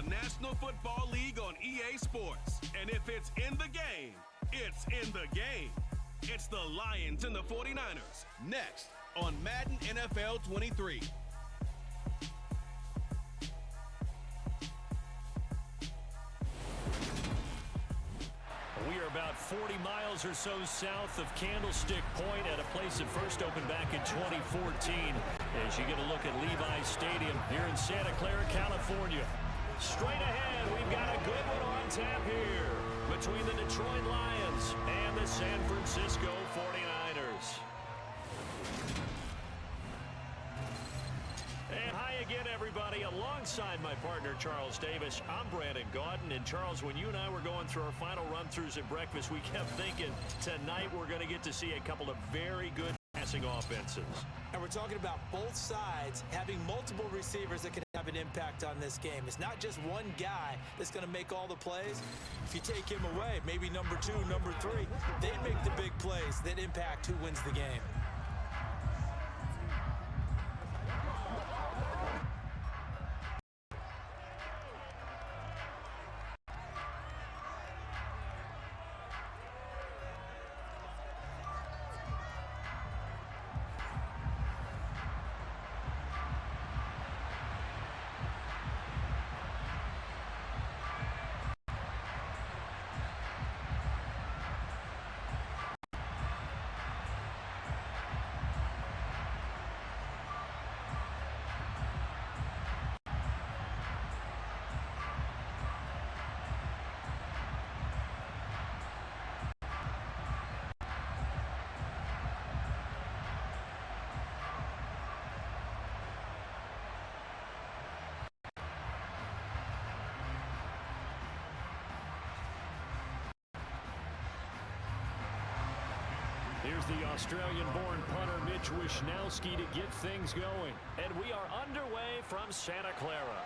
the National Football League on EA Sports. And if it's in the game, it's in the game. It's the Lions and the 49ers. Next on Madden NFL 23. We are about 40 miles or so south of Candlestick Point at a place that first opened back in 2014 as you get a look at Levi's Stadium here in Santa Clara, California. Straight ahead, we've got a good one on tap here between the Detroit Lions and the San Francisco 49ers. And hi again, everybody. Alongside my partner, Charles Davis, I'm Brandon Gaudin. And, Charles, when you and I were going through our final run-throughs at breakfast, we kept thinking tonight we're going to get to see a couple of very good passing offenses. And we're talking about both sides having multiple receivers that can have an impact on this game. It's not just one guy that's going to make all the plays. If you take him away, maybe number 2, number 3, they make the big plays that impact who wins the game. Here's the Australian-born punter Mitch Wishnowsky to get things going. And we are underway from Santa Clara.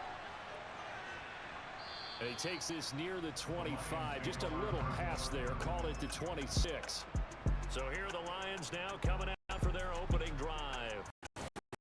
And he takes this near the 25. Just a little pass there. Call it the 26. So here are the Lions now coming out for their opening drive.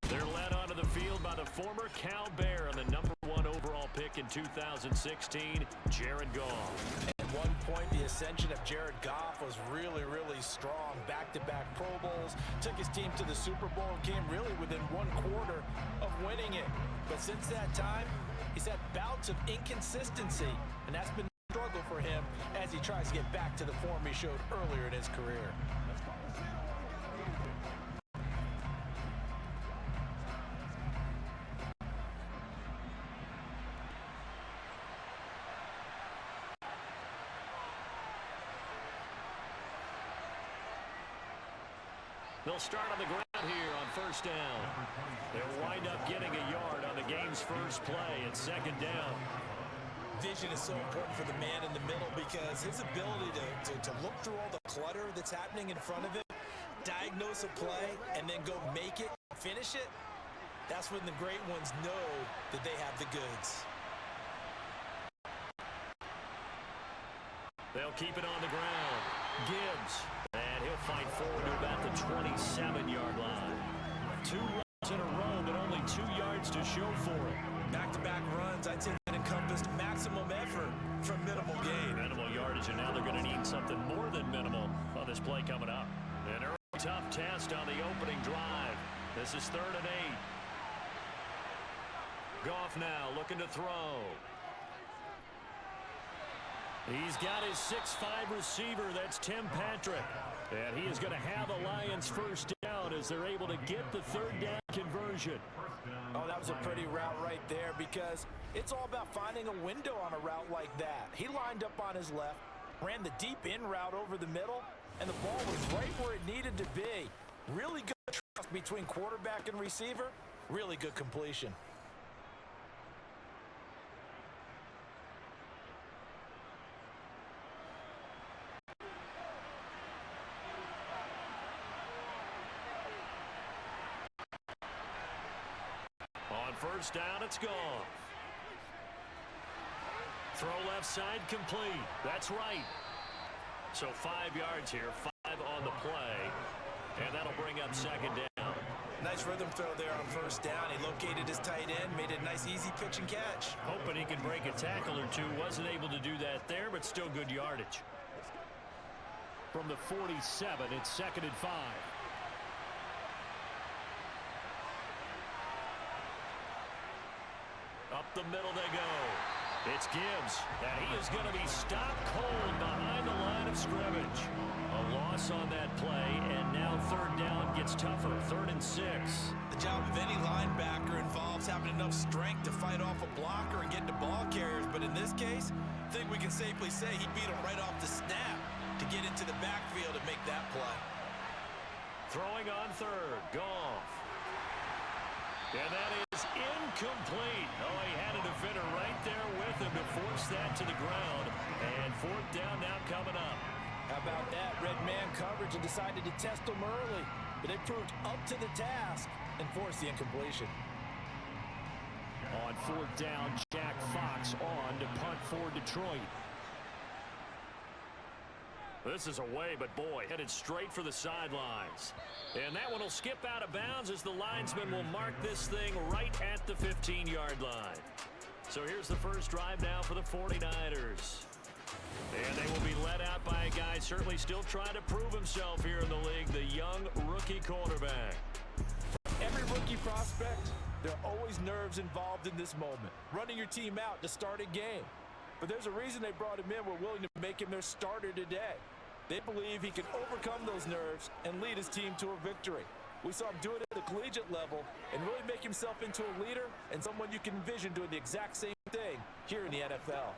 They're led onto the field by the former Cal Bear and the number 1 overall pick in 2016, Jared Goff. At one point, the ascension of Jared Goff was really, really strong. Back-to-back Pro Bowls, took his team to the Super Bowl, and came really within 1 quarter of winning it. But since that time, he's had bouts of inconsistency, and that's been a struggle for him as he tries to get back to the form he showed earlier in his career. They'll start on the ground here on first down. They'll wind up getting a yard on the game's first play at second down. Vision is so important for the man in the middle because his ability to look through all the clutter that's happening in front of him, diagnose a play, and then go make it, finish it, that's when the great ones know that they have the goods. They'll keep it on the ground. Gibbs. And he'll fight forward to about the 27-yard line. 2 runs in a row, but only 2 yards to show for it. Back-to-back runs, I'd say that encompassed maximum effort from minimal gain. Minimal yardage, and now they're going to need something more than minimal on this play coming up. An early tough test on the opening drive. This is 3rd and 8. Goff now looking to throw. He's got his 6'5" receiver, that's Tim Patrick. And he is going to have a Lions first down as they're able to get the 3rd down conversion. Oh, that was a pretty route right there because it's all about finding a window on a route like that. He lined up on his left, ran the deep in route over the middle, and the ball was right where it needed to be. Really good trust between quarterback and receiver. Really good completion. First down, it's gone. Throw left side complete. That's right. So 5 yards here, 5 on the play. And that'll bring up second down. Nice rhythm throw there on first down. He located his tight end, made it a nice easy pitch and catch. Hoping he could break a tackle or two. Wasn't able to do that there, but still good yardage. From the 47, it's 2nd and 5. Up the middle they go. It's Gibbs, and he is going to be stopped cold behind the line of scrimmage. A loss on that play, and now 3rd down gets tougher. 3rd and 6. The job of any linebacker involves having enough strength to fight off a blocker and get to ball carriers, but in this case, I think we can safely say he beat him right off the snap to get into the backfield and make that play. Throwing on 3rd, Goff. And that is incomplete. Oh, he had a defender right there with him to force that to the ground. And 4th down now coming up. How about that? Red man coverage and decided to test him early. But they proved up to the task and forced the incompletion. On 4th down, Jack Fox on to punt for Detroit. This is away, but boy, headed straight for the sidelines. And that one will skip out of bounds as the linesman will mark this thing right at the 15-yard line. So here's the first drive now for the 49ers. And they will be led out by a guy certainly still trying to prove himself here in the league, the young rookie quarterback. Every rookie prospect, there are always nerves involved in this moment. Running your team out to start a game. But there's a reason they brought him in. We're willing to make him their starter today. They believe he can overcome those nerves and lead his team to a victory. We saw him do it at the collegiate level and really make himself into a leader and someone you can envision doing the exact same thing here in the NFL.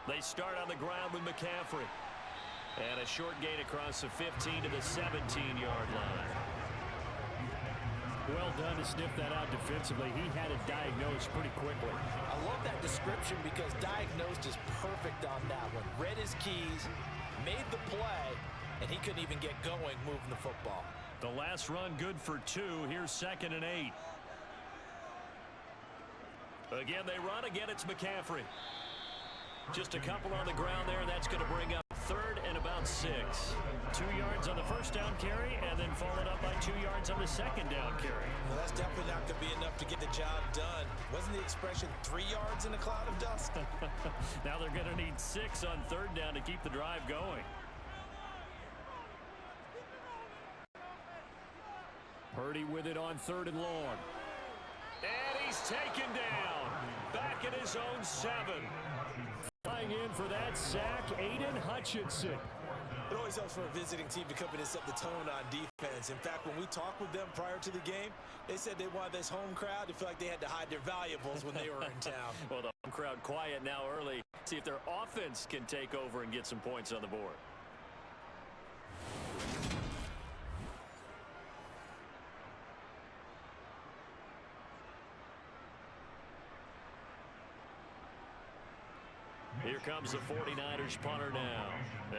They start on the ground with McCaffrey. And a short gain across the 15 to the 17-yard line. Well done to sniff that out defensively. He had it diagnosed pretty quickly. I love that description because diagnosed is perfect on that one. Read his keys, made the play, and he couldn't even get going moving the football. The last run good for 2. Here's 2nd and 8. Again, they run. Again, it's McCaffrey. Just a couple on the ground there, and that's going to bring up 3rd and about 6. 2 yards on the first down carry, and then followed up by 2 yards on the second down carry. Well, that's definitely not going to be enough to get the job done. Wasn't the expression 3 yards in a cloud of dust? Now they're going to need 6 on 3rd down to keep the drive going. Purdy with it on 3rd and long. And he's taken down. Back at his own 7. Flying in for that sack, Aiden Hutchinson. It always helps for a visiting team to come in and set the tone on defense. In fact, when we talked with them prior to the game, they said they wanted this home crowd to feel like they had to hide their valuables when they were in town. Well, the home crowd quiet now early. See if their offense can take over and get some points on the board. Here comes the 49ers punter now,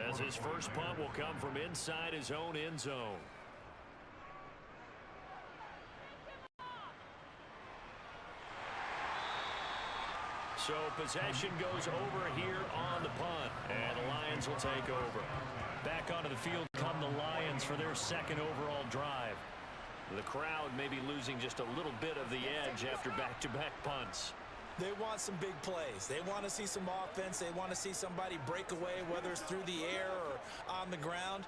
as his first punt will come from inside his own end zone. So possession goes over here on the punt, and the Lions will take over. Back onto the field come the Lions for their 2nd overall drive. The crowd may be losing just a little bit of the edge after back-to-back punts. They want some big plays. They want to see some offense. They want to see somebody break away, whether it's through the air or on the ground.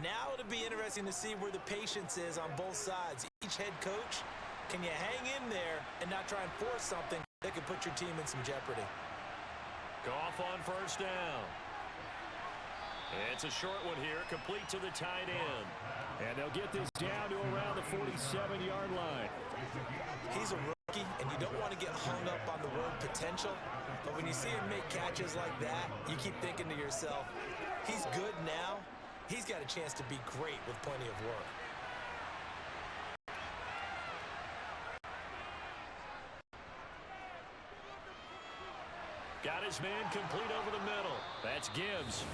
Now it'll be interesting to see where the patience is on both sides. Each head coach, can you hang in there and not try and force something that could put your team in some jeopardy? Goff on first down. It's a short one here, complete to the tight end. And they'll get this down to around the 47-yard line. He's a rookie, and you don't want to get hung up on the word potential. But when you see him make catches like that, you keep thinking to yourself, he's good now. He's got a chance to be great with plenty of work. Got his man complete over the middle. That's Gibbs.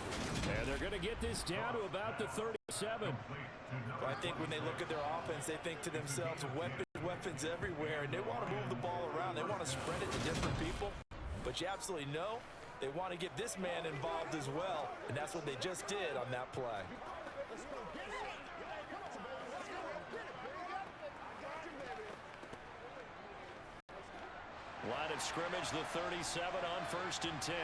And they're going to get this down to about the 37. Well, I think when they look at their offense, they think to themselves, weapons weapons everywhere, and they want to move the ball around. They want to spread it to different people. But you absolutely know they want to get this man involved as well, and that's what they just did on that play. Line of scrimmage, the 37 on 1st and 10.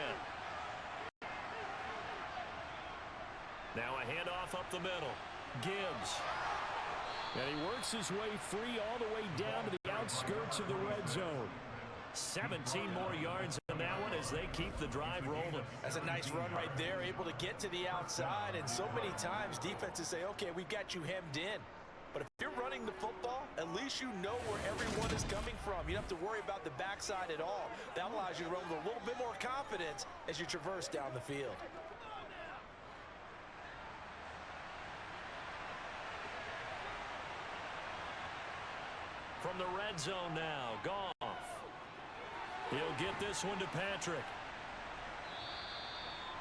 Now a handoff up the middle. Gibbs. And he works his way free all the way down to the outskirts of the red zone. 17 more yards on that one as they keep the drive rolling. That's a nice run right there, able to get to the outside. And so many times defenses say, okay, we've got you hemmed in. But if you're running the football, at least you know where everyone is coming from. You don't have to worry about the backside at all. That allows you to run with a little bit more confidence as you traverse down the field. From the red zone now, Goff. He'll get this one to Patrick.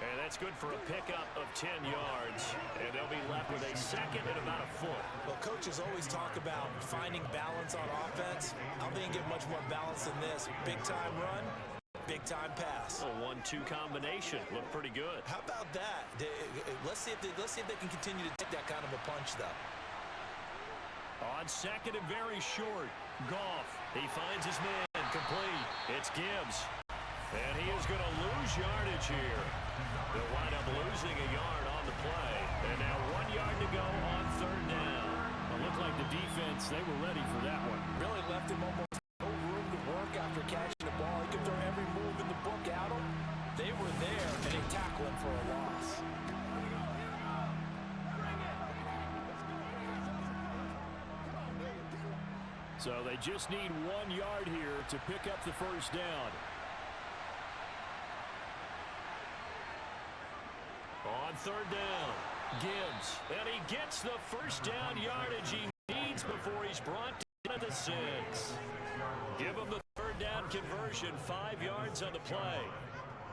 And that's good for a pickup of 10 yards. And they'll be left with a second and about a foot. Well, coaches always talk about finding balance on offense. I don't think you get much more balance than this. Big-time run, big-time pass. A 1-2 combination. Looked pretty good. How about that? Let's see if they can continue to take that kind of a punch, though. On second and very short, Goff. He finds his man complete. It's Gibbs. And he is going to lose yardage here. They'll wind up losing a yard on the play. And now 1 yard to go on 3rd down. It looked like the defense, they were ready for that one. Really left him almost no room to work after catching the ball. He could throw every move in the book at him. They were there, and they tackled him for a loss. So they just need 1 yard here to pick up the first down. On 3rd down, Gibbs. And he gets the first down yardage he needs before he's brought down at the 6. Give him the 3rd down conversion, 5 yards on the play.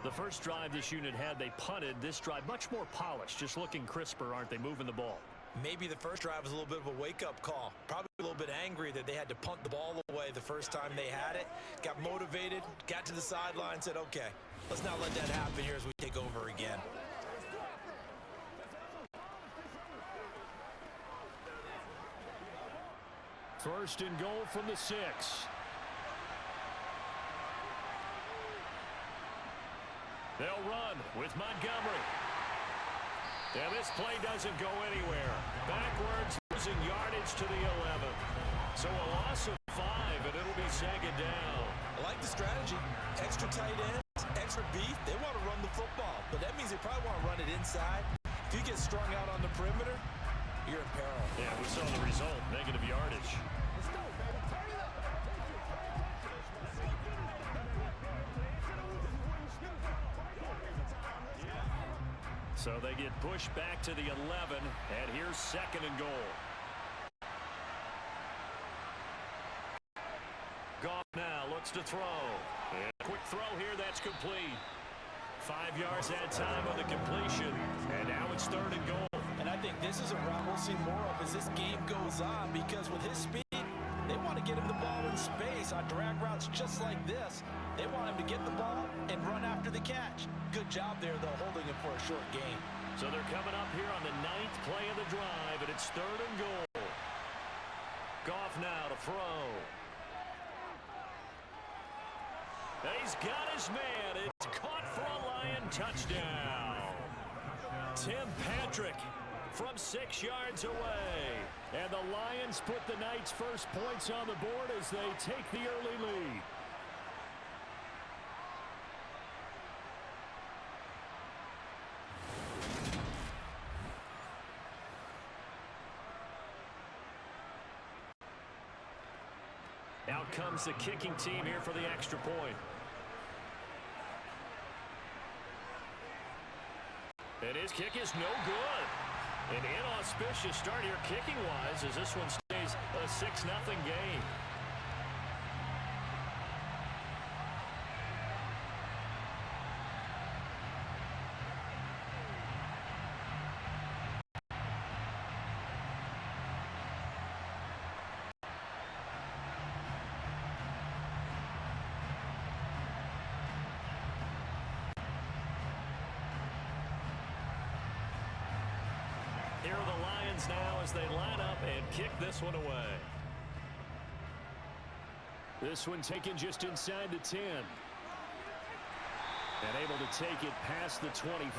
The first drive this unit had, they punted. This drive, much more polished, just looking crisper, aren't they, moving the ball? Maybe the first drive was a little bit of a wake-up call. Probably a little bit angry that they had to punt the ball away the first time they had it. Got motivated, got to the sideline, said, okay, let's not let that happen here as we take over again. First and goal from the 6. They'll run with Montgomery. And this play doesn't go anywhere. Backwards, losing yardage to the 11. So a loss of 5, and it'll be second down. I like the strategy. Extra tight ends, extra beef. They want to run the football, but that means they probably want to run it inside. If you get strung out on the perimeter, you're in peril. Yeah, we saw the result, negative yardage. Let's go, baby. Turn it up. So they get pushed back to the 11, and here's second and goal. Goff now looks to throw. And a quick throw here, that's complete. 5 yards that time on the completion, and now it's third and goal. And I think this is a route we'll see more of as this game goes on, because with his speed, they want to get him the ball in space on drag routes just like this. They want him to get the ball and run after the catch. Good job there, though, holding him for a short gain. So they're coming up here on the 9th play of the drive, and it's third and goal. Goff now to throw. He's got his man. It's caught for a Lion touchdown. Tim Patrick from 6 yards away. And the Lions put the Knights' first points on the board as they take the early lead. Out comes the kicking team here for the extra point. And his kick is no good. An inauspicious start here kicking-wise as this one stays a 6-0 game. Here are the Lions now as they line up and kick this one away. This one taken just inside the 10. And able to take it past the 25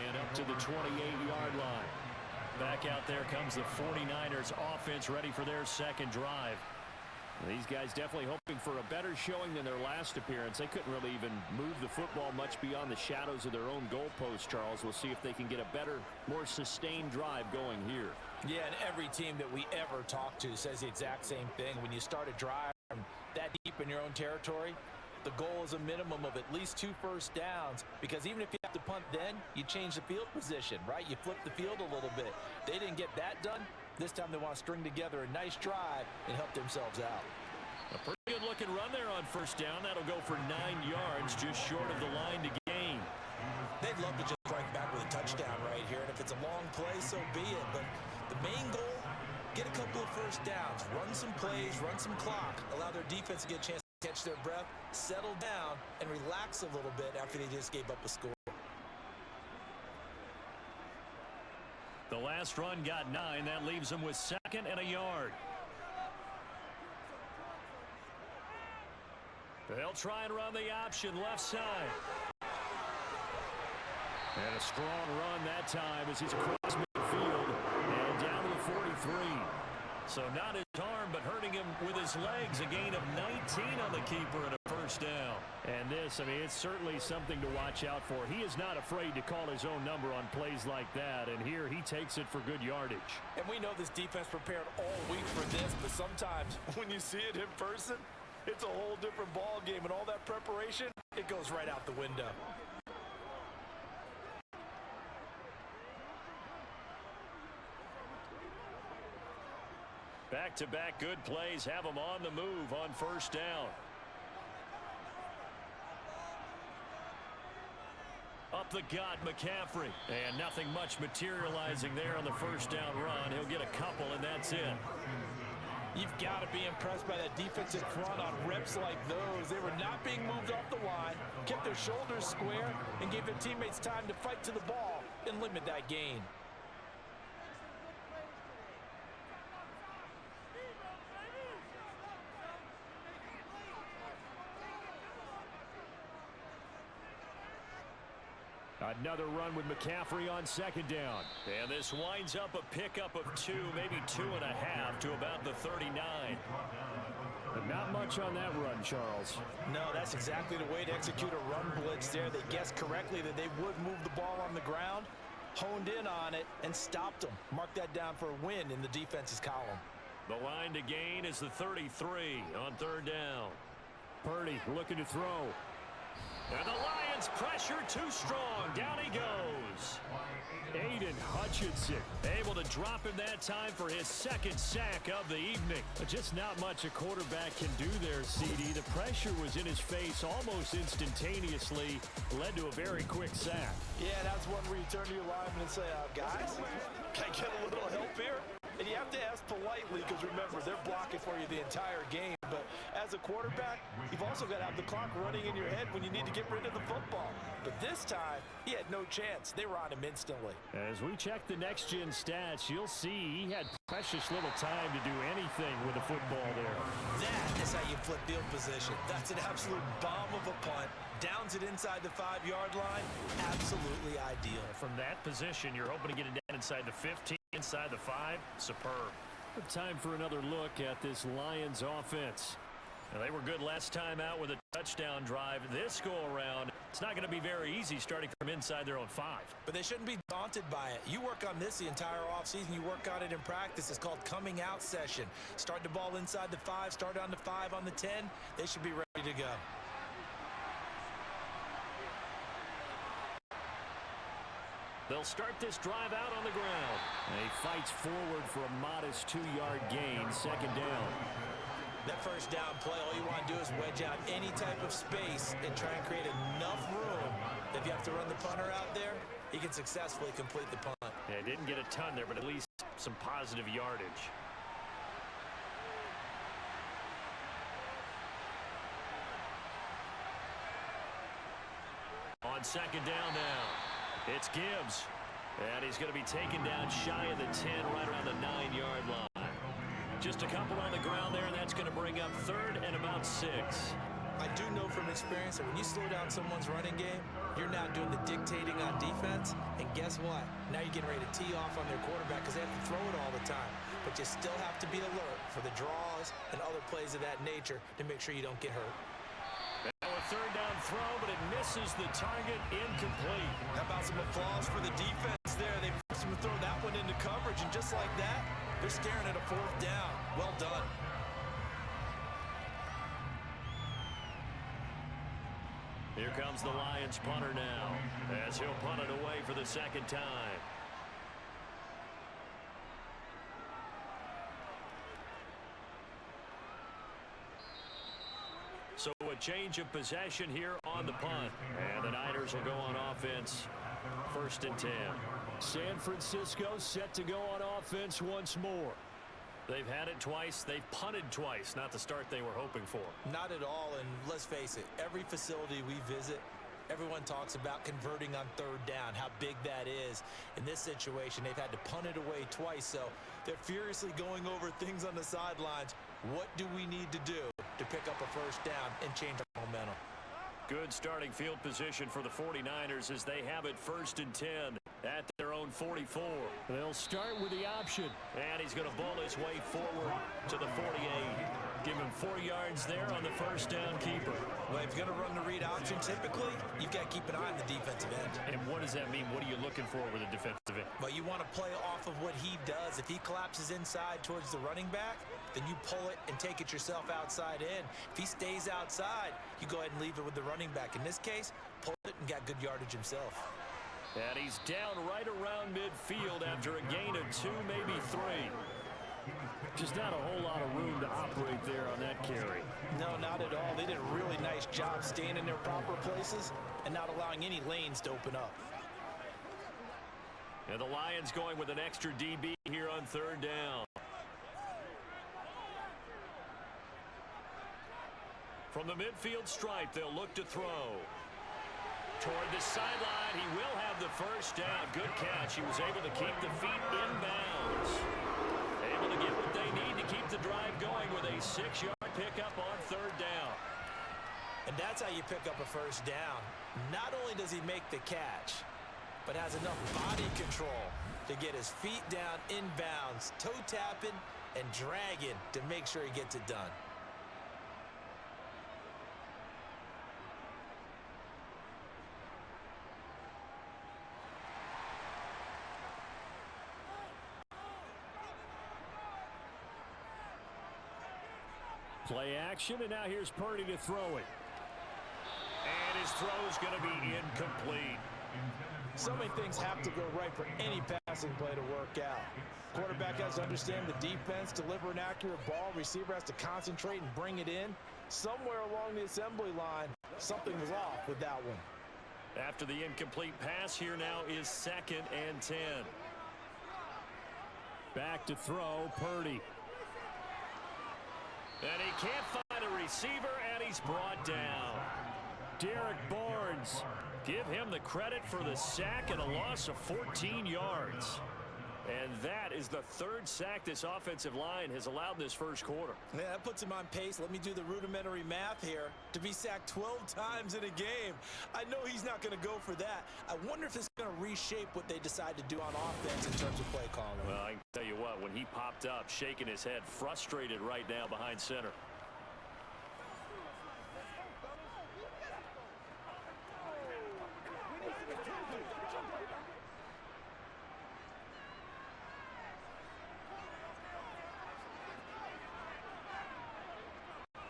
and up to the 28-yard line. Back out there comes the 49ers offense ready for their second drive. These guys definitely hoping for a better showing than their last appearance. They couldn't really even move the football much beyond the shadows of their own goalpost, Charles. We'll see if they can get a better, more sustained drive going here. Yeah, and every team that we ever talk to says the exact same thing. When you start a drive that deep in your own territory, the goal is a minimum of at least 2 first downs, because even if you have to punt then, you change the field position, right? You flip the field a little bit. They didn't get that done. This time they want to string together a nice drive and help themselves out. A pretty good-looking run there on first down. That'll go for 9 yards, just short of the line to gain. They'd love to just strike back with a touchdown right here, and if it's a long play, so be it. But the main goal, get a couple of first downs, run some plays, run some clock, allow their defense to get a chance to catch their breath, settle down, and relax a little bit after they just gave up a score. The last run got 9. That leaves them with 2nd and a yard. They'll try and run the option left side. And a strong run that time as he's across midfield and down to the 43. So not his arm, but hurting him with his legs. A gain of 19 on the keeper and a first down. And this, I mean, it's certainly something to watch out for. He is not afraid to call his own number on plays like that. And here he takes it for good yardage. And we know this defense prepared all week for this, but sometimes when you see it in person, it's a whole different ball game. And all that preparation, it goes right out the window. Back-to-back good plays have them on the move on first down. Up the gut, McCaffrey. And nothing much materializing there on the first down run. He'll get a couple, and that's it. You've got to be impressed by that defensive front on reps like those. They were not being moved off the line, kept their shoulders square, and gave their teammates time to fight to the ball and limit that gain. Another run with McCaffrey on second down. And this winds up a pickup of 2, maybe 2.5 to about the 39. But not much on that run, Charles. No, that's exactly the way to execute a run blitz there. They guessed correctly that they would move the ball on the ground, honed in on it, and stopped them. Mark that down for a win in the defense's column. The line to gain is the 33 on third down. Purdy looking to throw. And the Lions pressure too strong. Down he goes. Aiden Hutchinson able to drop him that time for his 2nd sack of the evening. But just not much a quarterback can do there, CD. The pressure was in his face almost instantaneously. Led to a very quick sack. Yeah, that's one where you turn to your lineman and say, guys, can I get a little help here? And you have to ask politely because, remember, they're blocking for you the entire game. But as a quarterback, you've also got to have the clock running in your head when you need to get rid of the football. But this time, he had no chance. They were on him instantly. As we check the next-gen stats, you'll see he had precious little time to do anything with the football there. That is how you flip field position. That's an absolute bomb of a punt. Downs it inside the 5-yard line. Absolutely ideal. From that position, you're hoping to get it down inside the 15. Inside the 5, superb. Time for another look at this Lions offense. Now, they were good last time out with a touchdown drive. This go-around, it's not going to be very easy starting from inside their own 5. But they shouldn't be daunted by it. You work on this the entire offseason. You work on it in practice. It's called coming out session. Start the ball inside the 5, start on the 5, on the 10. They should be ready to go. They'll start this drive out on the ground. And he fights forward for a modest 2-yard gain, 2nd down. That first down play, all you want to do is wedge out any type of space and try and create enough room that if you have to run the punter out there, he can successfully complete the punt. Yeah, didn't get a ton there, but at least some positive yardage. On second down now, it's Gibbs. And he's going to be taken down shy of the 10, right around the 9-yard line. Just a couple on the ground there, and that's going to bring up 3rd and about 6. I do know from experience that when you slow down someone's running game, you're now doing the dictating on defense. And guess what? Now you're getting ready to tee off on their quarterback because they have to throw it all the time. But you still have to be alert for the draws and other plays of that nature to make sure you don't get hurt. Now a 3rd down throw, but it misses the target, incomplete. How about some applause for the defense there? They forced him to throw that one into coverage, and just like that, they're staring at a 4th down. Well done. Here comes the Lions punter now, as he'll punt it away for the 2nd time. So a change of possession here on the punt. And the Niners will go on offense. 1st and 10. San Francisco set to go on offense once more. They've had it twice. They've punted twice. Not the start they were hoping for. Not at all, and let's face it, every facility we visit, everyone talks about converting on 3rd down, how big that is. In this situation, they've had to punt it away twice, so they're furiously going over things on the sidelines. What do we need to do to pick up a 1st down and change our momentum? Good starting field position for the 49ers as they have it 1st and 10 at their own 44. They'll start with the option. And he's going to bowl his way forward to the 48. Give him 4 yards there on the 1st down keeper. Well, if you're going to run the read option, typically, you've got to keep an eye on the defensive end. And what does that mean? What are you looking for with a defensive end? Well, you want to play off of what he does. If he collapses inside towards the running back, then you pull it and take it yourself outside in. If he stays outside, you go ahead and leave it with the running back. In this case, pull it and got good yardage himself. And he's down right around midfield after a gain of 2, maybe 3. Just not a whole lot of room to operate there on that carry. No, not at all. They did a really nice job staying in their proper places and not allowing any lanes to open up. And the Lions going with an extra DB here on 3rd down. From the midfield stripe, they'll look to throw. Toward the sideline, he will have the 1st down. Good catch. He was able to keep the feet in bounds. Able to get what they need to keep the drive going with a 6-yard pickup on 3rd down. And that's how you pick up a 1st down. Not only does he make the catch, but has enough body control to get his feet down in bounds, toe tapping and dragging to make sure he gets it done. Play action, and now here's Purdy to throw it. And his throw's going to be incomplete. So many things have to go right for any passing play to work out. Quarterback has to understand the defense, deliver an accurate ball. Receiver has to concentrate and bring it in. Somewhere along the assembly line, something was off with that one. After the incomplete pass, here now is 2nd and 10. Back to throw, Purdy. And he can't find a receiver, and he's brought down. Derek Barnes, give him the credit for the sack and a loss of 14 yards. And that is the 3rd sack this offensive line has allowed in this 1st quarter. Yeah, that puts him on pace. Let me do the rudimentary math here. To be sacked 12 times in a game, I know he's not going to go for that. I wonder if it's going to reshape what they decide to do on offense in terms of play calling. Well, I can tell you what, when he popped up, shaking his head, frustrated right now behind center.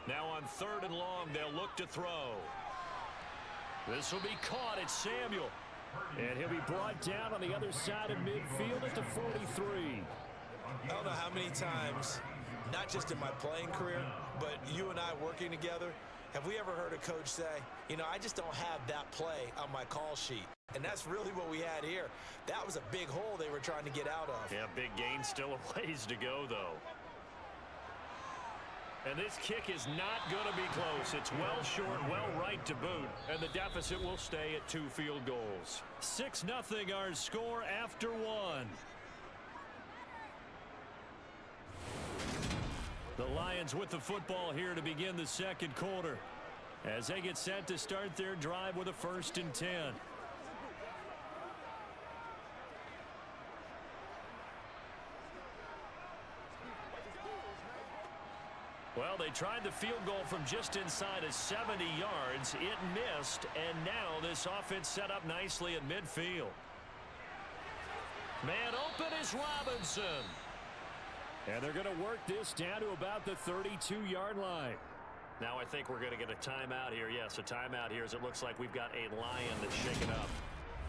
Now on 3rd and long, they'll look to throw. This will be caught at Samuel. And he'll be brought down on the other side of midfield at the 43. I don't know how many times, not just in my playing career, but you and I working together, have we ever heard a coach say, you know, I just don't have that play on my call sheet. And that's really what we had here. That was a big hole they were trying to get out of. Yeah, big gain, still a ways to go, though. And this kick is not going to be close. It's well short, well right to boot. And the deficit will stay at 2 field goals. 6-0 our score after 1. The Lions with the football here to begin the second quarter, as they get set to start their drive with a 1st and 10. Well, they tried the field goal from just inside of 70 yards. It missed, and now this offense set up nicely at midfield. Man open is Robinson. And they're going to work this down to about the 32-yard line. Now I think we're going to get a timeout here. Yes, a timeout here as it looks like we've got a Lion that's shaken up.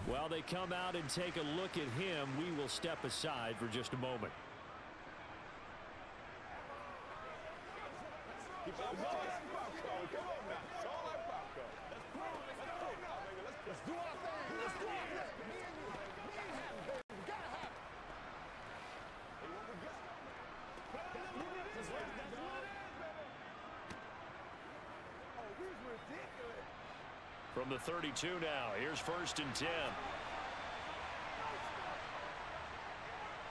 While they come out and take a look at him, we will step aside for just a moment. From the 32 now, here's 1st and 10.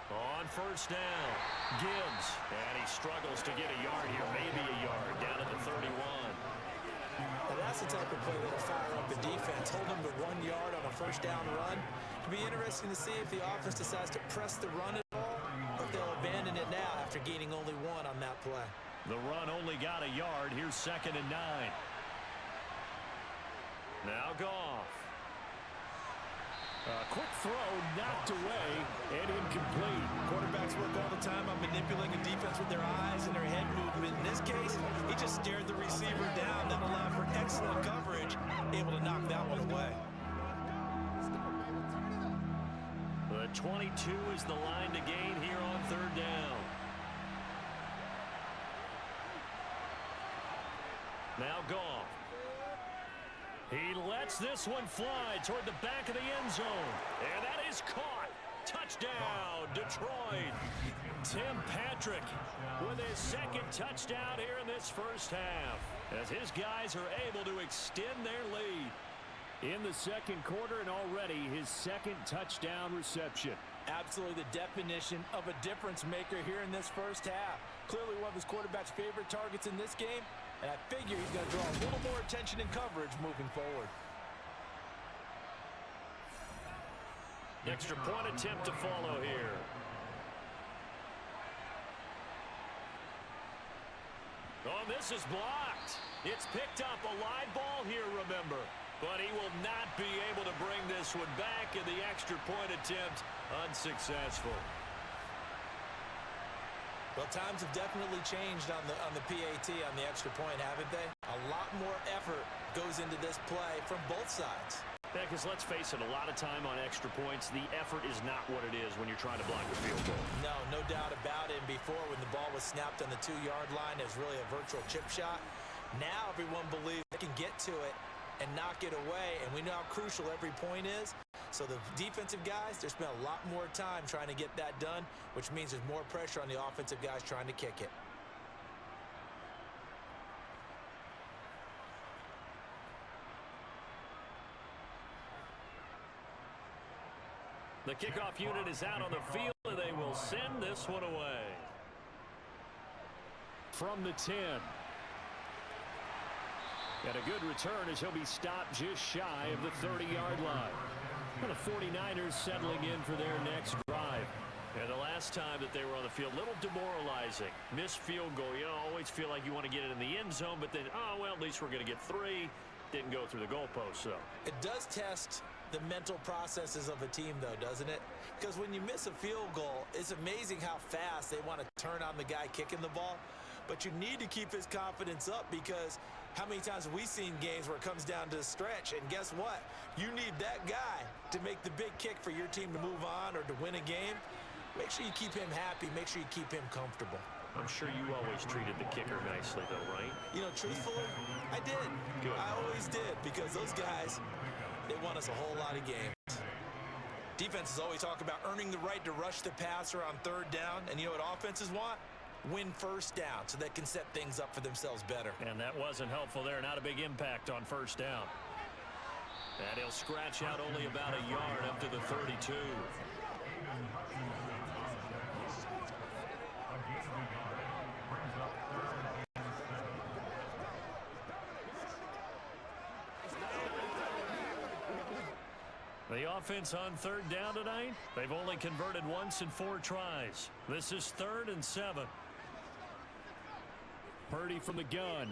On 1st down, Gibbs. And he struggles to get a yard here, maybe a yard, down at the 31. Now that's the type of play that'll fire up the defense. Hold them to 1 yard on a 1st down run. It'll be interesting to see if the offense decides to press the run at all, or if they'll abandon it now after gaining only 1 on that play. The run only got a yard. Here's 2nd and 9. Now Goff. A quick throw knocked away and incomplete. Quarterbacks work all the time on manipulating a defense with their eyes and their head movement. In this case, he just stared the receiver down. That allowed for excellent coverage, able to knock that one away. The 22 is the line to gain here on 3rd down. Now Goff. He lets this one fly toward the back of the end zone. And that is caught. Touchdown, Detroit. Tim Patrick with his 2nd touchdown here in this 1st half, as his guys are able to extend their lead in the 2nd quarter, and already his 2nd touchdown reception. Absolutely the definition of a difference maker here in this 1st half. Clearly one of his quarterback's favorite targets in this game. And I figure he's going to draw a little more attention and coverage moving forward. Extra point attempt to follow here. Oh, this is blocked. It's picked up, a live ball here, remember. But he will not be able to bring this one back, and the extra point attempt unsuccessful. Well, times have definitely changed on the PAT, on the extra point, haven't they? A lot more effort goes into this play from both sides. Yeah, because let's face it, a lot of time on extra points, the effort is not what it is when you're trying to block a field goal. No doubt about it. And before, when the ball was snapped on the 2-yard line, it was really a virtual chip shot. Now everyone believes they can get to it and knock it away, and we know how crucial every point is. So the defensive guys, they spent a lot more time trying to get that done, which means there's more pressure on the offensive guys trying to kick it. The kickoff unit is out on the field, and they will send this one away. From the 10. And a good return as he'll be stopped just shy of the 30-yard line. And the 49ers settling in for their next drive. And the last time that they were on the field, a little demoralizing. Missed field goal. You always feel like you want to get it in the end zone, but then, oh, well, at least we're going to get 3. Didn't go through the goalpost, so. It does test the mental processes of a team, though, doesn't it? Because when you miss a field goal, it's amazing how fast they want to turn on the guy kicking the ball. But you need to keep his confidence up, because how many times have we seen games where it comes down to a stretch, and guess what? You need that guy to make the big kick for your team to move on or to win a game. Make sure you keep him happy. Make sure you keep him comfortable. I'm sure you always treated the kicker nicely, though, right? You know, truthfully, I did. Good. I always did, because those guys, they won us a whole lot of games. Defenses always talk about earning the right to rush the passer on 3rd down, and you know what offenses want? win first down so they can set things up for themselves better. And that wasn't helpful there. Not a big impact on first down. And he'll scratch out only about a yard up to the 32. The offense on third down tonight, they've only converted once in 4 tries. This is 3rd and 7. Purdy from the gun.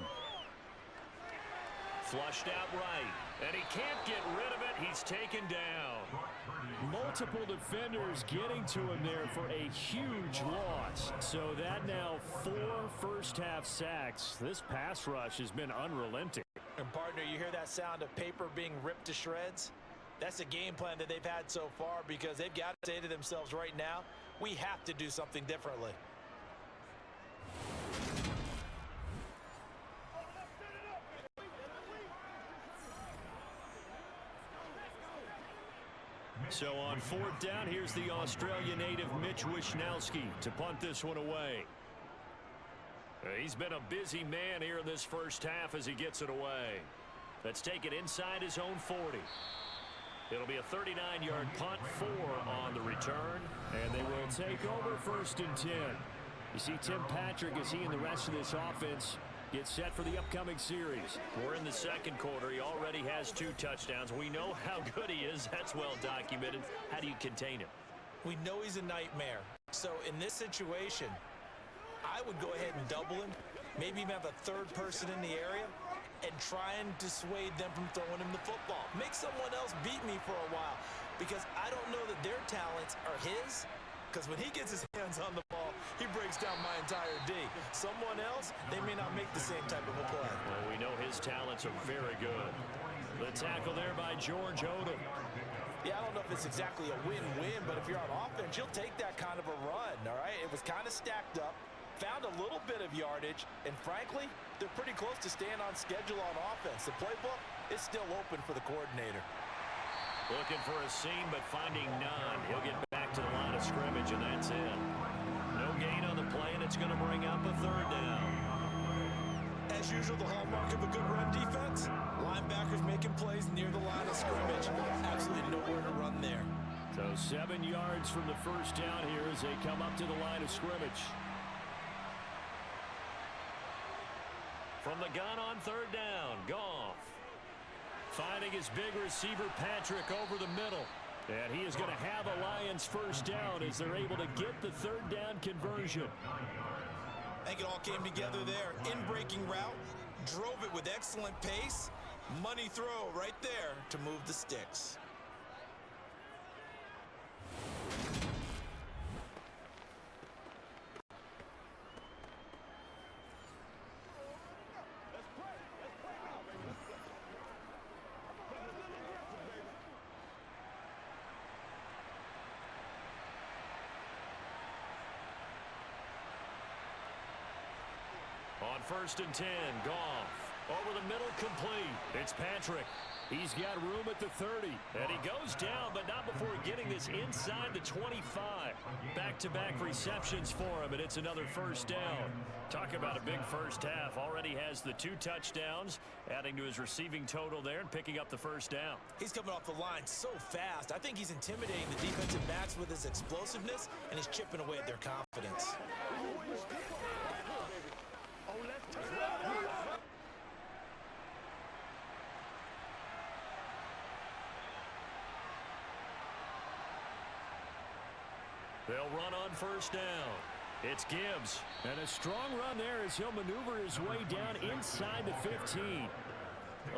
Flushed out right. And he can't get rid of it. He's taken down. Multiple defenders getting to him there for a huge loss. So that now 4 first-half sacks. This pass rush has been unrelenting. And partner, you hear that sound of paper being ripped to shreds? That's the game plan that they've had so far, because they've got to say to themselves right now, we have to do something differently. So on 4th down, here's the Australia native Mitch Wishnowsky to punt this one away. He's been a busy man here in this first half as he gets it away. Let's take it inside his own 40. It'll be a 39-yard punt, 4 on the return. And they will take over 1st and 10. You see Tim Patrick, as he and the rest of this offense get set for the upcoming series. We're in the second quarter. He already has 2 touchdowns. We know how good he is. That's well documented. How do you contain him? We know he's a nightmare. So in this situation, I would go ahead and double him, maybe even have a 3rd person in the area, and try and dissuade them from throwing him the football. Make someone else beat me for a while, because I don't know that their talents are his, because when he gets his hands on the ball, he breaks down my entire D. Someone else, they may not make the same type of a play. Well, we know his talents are very good. The tackle there by George Odom. Yeah, I don't know if it's exactly a win-win, but if you're on offense, you'll take that kind of a run, all right? It was kind of stacked up. Found a little bit of yardage, and frankly, they're pretty close to staying on schedule on offense. The playbook is still open for the coordinator. Looking for a seam, but finding none. He'll get back to the line of scrimmage, and that's it. No gain on the play, and it's going to bring up a 3rd down. As usual, the hallmark of a good run defense, linebackers making plays near the line of scrimmage. Absolutely nowhere to run there. So 7 yards from the first down here as they come up to the line of scrimmage. From the gun on 3rd down, Goff. Finding his big receiver, Patrick, over the middle. And he is going to have a Lions first down as they're able to get the 3rd down conversion. I think it all came together there. In-breaking route, drove it with excellent pace. Money throw right there to move the sticks. On 1st and 10, Goff. Over the middle, complete. It's Patrick. He's got room at the 30. And he goes down, but not before getting this inside the 25. Back-to-back receptions for him, and it's another first down. Talk about a big first half. Already has the 2 touchdowns, adding to his receiving total there and picking up the first down. He's coming off the line so fast. I think he's intimidating the defensive backs with his explosiveness, and he's chipping away at their confidence. They'll run on first down. It's Gibbs. And a strong run there as he'll maneuver his way down inside the 15.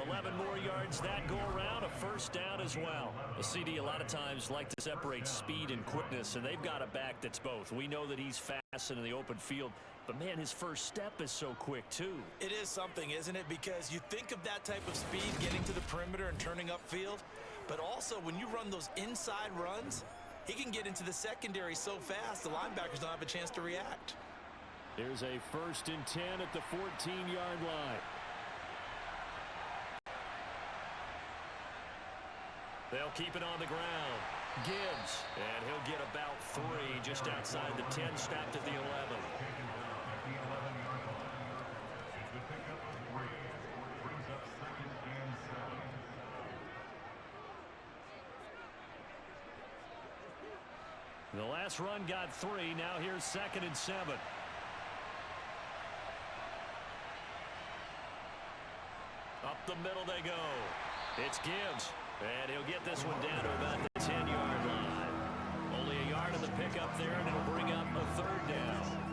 11 more yards that go around, a first down as well. The CD a lot of times like to separate speed and quickness, and they've got a back that's both. We know that he's fast and in the open field, but man, his first step is so quick too. It is something, isn't it? Because you think of that type of speed getting to the perimeter and turning upfield, but also when you run those inside runs, he can get into the secondary so fast the linebackers don't have a chance to react. There's a 1st and 10 at the 14-yard line. They'll keep it on the ground. Gibbs, and he'll get about 3 just outside the 10, stopped at the 11. The last run got 3. Now here's 2nd and 7. Up the middle they go. It's Gibbs. And he'll get this one down to about the 10-yard line. Only a yard in the pickup there, and it'll bring up a 3rd down.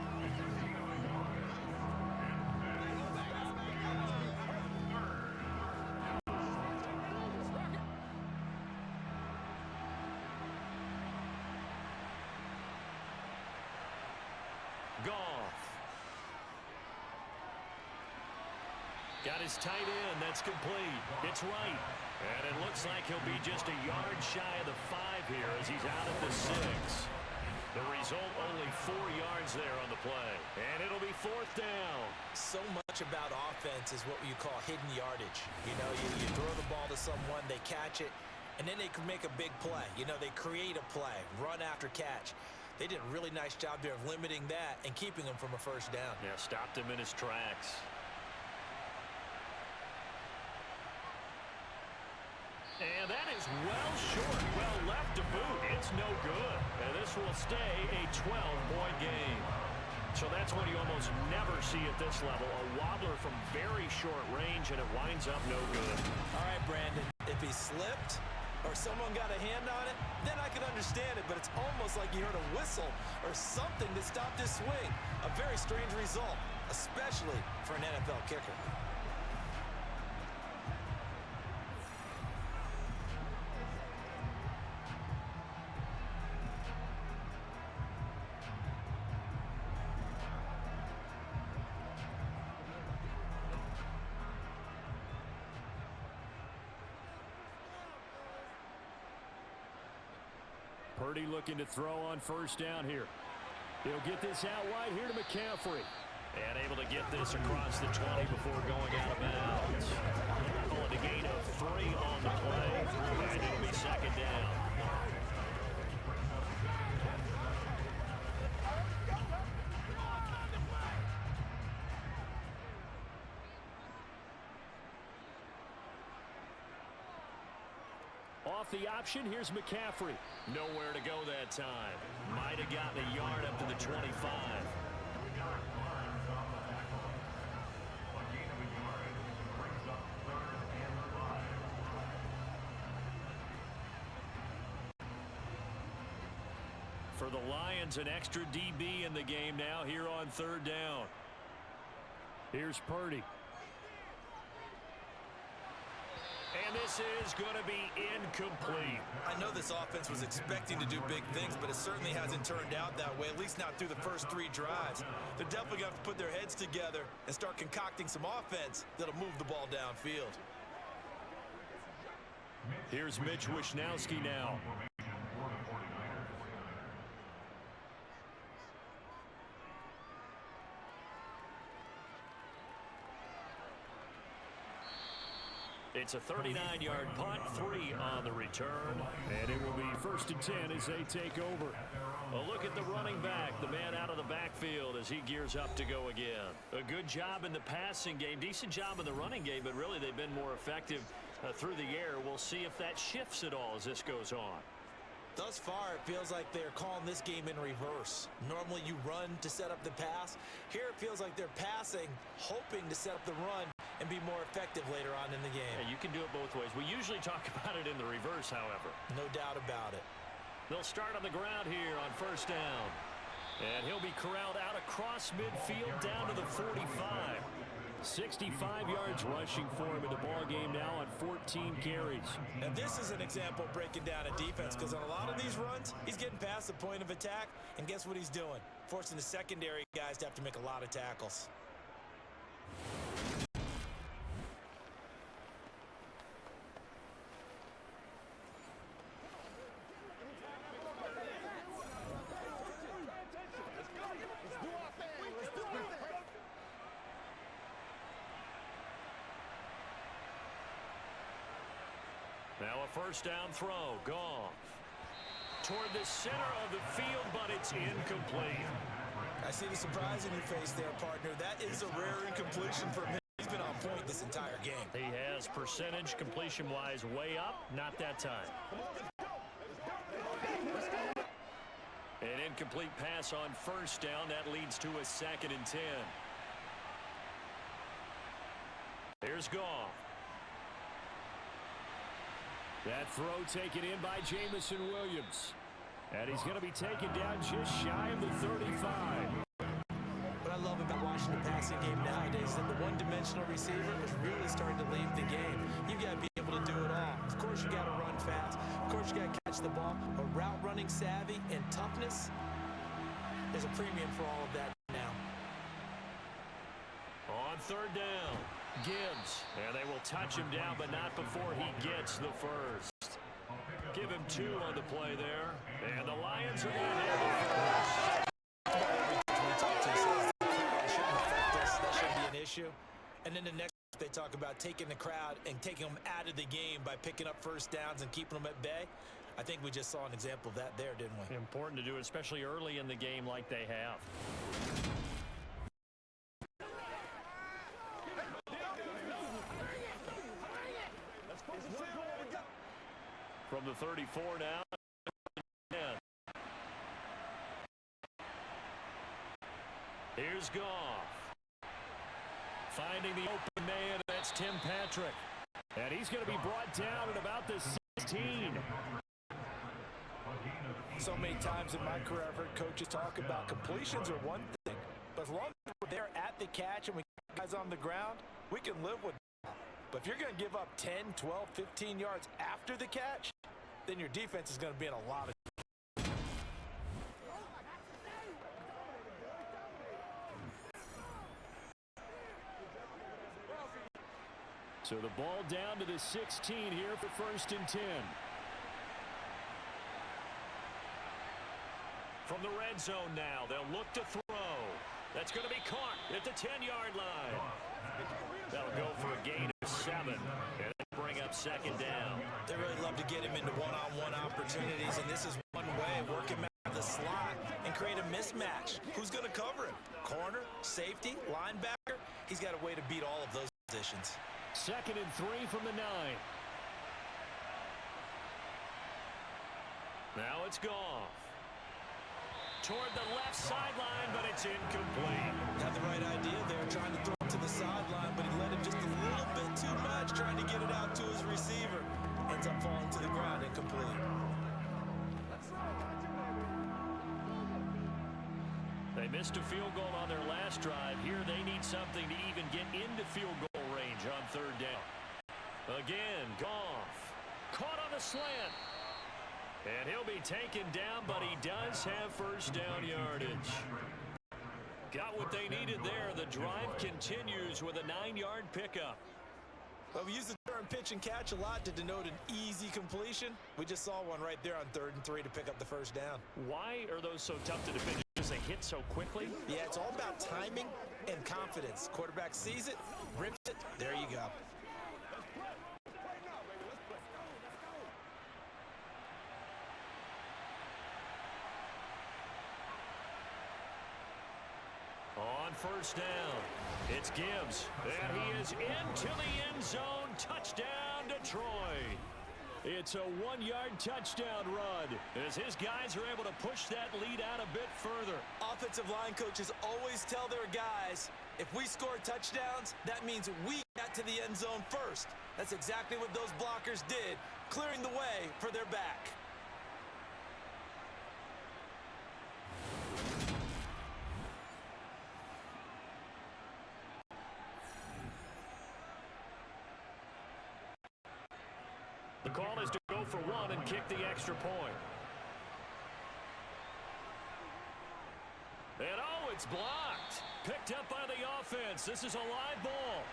Got his tight end. That's complete. It's right. And it looks like he'll be just a yard shy of the 5 here as he's out at the 6. The result, only 4 yards there on the play. And it'll be 4th down. So much about offense is what you call hidden yardage. You know, you throw the ball to someone, they catch it, and then they can make a big play. You know, they create a play, run after catch. They did a really nice job there of limiting that and keeping him from a 1st down. Yeah, stopped him in his tracks. And that is well short. Well left to boot. It's no good. And this will stay a 12-point game. So that's what you almost never see at this level. A wobbler from very short range, and it winds up no good. All right, Brandon. If he slipped or someone got a hand on it, then I can understand it. But it's almost like you heard a whistle or something that stopped his swing. A very strange result, especially for an NFL kicker. Purdy looking to throw on 1st down here. He'll get this out wide here to McCaffrey. And able to get this across the 20 before going out of bounds. Calling a gain of 3 on the play. And it'll be 2nd down. Off the option, here's McCaffrey. Nowhere to go that time. Might have gotten a yard up to the 25. For the Lions, an extra DB in the game now here on 3rd down. Here's Purdy. And this is going to be incomplete. I know this offense was expecting to do big things, but it certainly hasn't turned out that way, at least not through the first 3 drives. They're definitely going to have to put their heads together and start concocting some offense that'll move the ball downfield. Here's Mitch Wishnowsky now. It's a 39-yard punt, 3 on the return. And it will be 1st and 10 as they take over. A look at the running back, the man out of the backfield as he gears up to go again. A good job in the passing game, decent job in the running game, but really they've been more effective through the air. We'll see if that shifts at all as this goes on. Thus far, it feels like they're calling this game in reverse. Normally you run to set up the pass. Here it feels like they're passing, hoping to set up the run and be more effective later on in the game. Yeah, you can do it both ways. We usually talk about it in the reverse, however. No doubt about it. They'll start on the ground here on 1st down. And he'll be corralled out across midfield down to the 45. 65 yards rushing for him in the ball game now on 14 carries. And this is an example of breaking down a defense, because on a lot of these runs, he's getting past the point of attack, and guess what he's doing? Forcing the secondary guys to have to make a lot of tackles. Now a 1st down throw, Goff. Toward the center of the field, but it's incomplete. I see the surprise in your face there, partner. That is a rare incompletion for him. He's been on point this entire game. He has percentage completion-wise way up, not that time. An incomplete pass on first down. That leads to a 2nd and 10. Here's Goff. That throw taken in by Jamison Williams. And he's going to be taken down just shy of the 35. What I love about watching the passing game nowadays is that the one-dimensional receiver is really starting to leave the game. You got to be able to do it all. Of course, you got to run fast. Of course, you got to catch the ball. But route running savvy and toughness, there's a premium for all of that now. On 3rd down, Gibbs. And they will touch him down, but not before he gets the first. Give him 2 on the play there. And the Lions are going to have the first. That shouldn't be an issue. And then the next they talk about taking the crowd and taking them out of the game by picking up first downs and keeping them at bay. I think we just saw an example of that there, didn't we? Important to do it, especially early in the game like they have. From the 34 now. Here's Goff. Finding the open man, that's Tim Patrick. And he's going to be brought down at about the 16. So many times in my career, I've heard coaches talk about completions are one thing, but as long as we're there at the catch and we get guys on the ground, we can live with that. But if you're going to give up 10, 12, 15 yards after the catch, then your defense is going to be in a lot of So the ball down to the 16 here for 1st and 10. From the red zone now, they'll look to throw. That's going to be caught at the 10-yard line. That'll go for a gain of 7. And bring up 2nd down. They really love to get him into one-on-one opportunities, and this is one way, work him out of the slot and create a mismatch. Who's going to cover him? Corner, safety, linebacker? He's got a way to beat all of those positions. 2nd and 3 from the 9. Now it's Goff. Toward the left sideline, but it's incomplete. Had the right idea there, trying to throw it to the sideline, but he let him just a little bit too much, trying to get it out to his receiver. Ends up falling to the ground, incomplete. They missed a field goal on their last drive. Here they need something to even get into field goal range on 3rd down. Again, Goff. Caught on the slant. And he'll be taken down, but he does have first down yardage. Got what they needed there. The drive continues with a 9-yard pickup. Well, we use the term pitch and catch a lot to denote an easy completion. We just saw one right there on 3rd and 3 to pick up the first down. Why are those so tough to defend? Because they hit so quickly? Yeah, it's all about timing and confidence. Quarterback sees it, rips it, there you go. On 1st down, it's Gibbs, and he is into the end zone. Touchdown, Detroit. It's a 1-yard touchdown run as his guys are able to push that lead out a bit further. Offensive line coaches always tell their guys, if we score touchdowns, that means we got to the end zone first. That's exactly what those blockers did, clearing the way for their back. The call is to go for 1 and kick the extra point. And oh, it's blocked. Picked up by the offense. This is a live ball.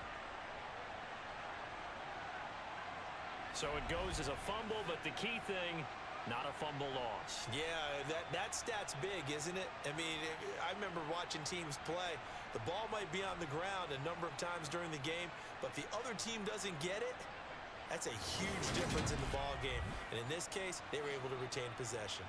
So it goes as a fumble, but the key thing, not a fumble loss. Yeah, that stat's big, isn't it? I mean, I remember watching teams play. The ball might be on the ground a number of times during the game, but if the other team doesn't get it, that's a huge difference in the ball game. And in this case, they were able to retain possession.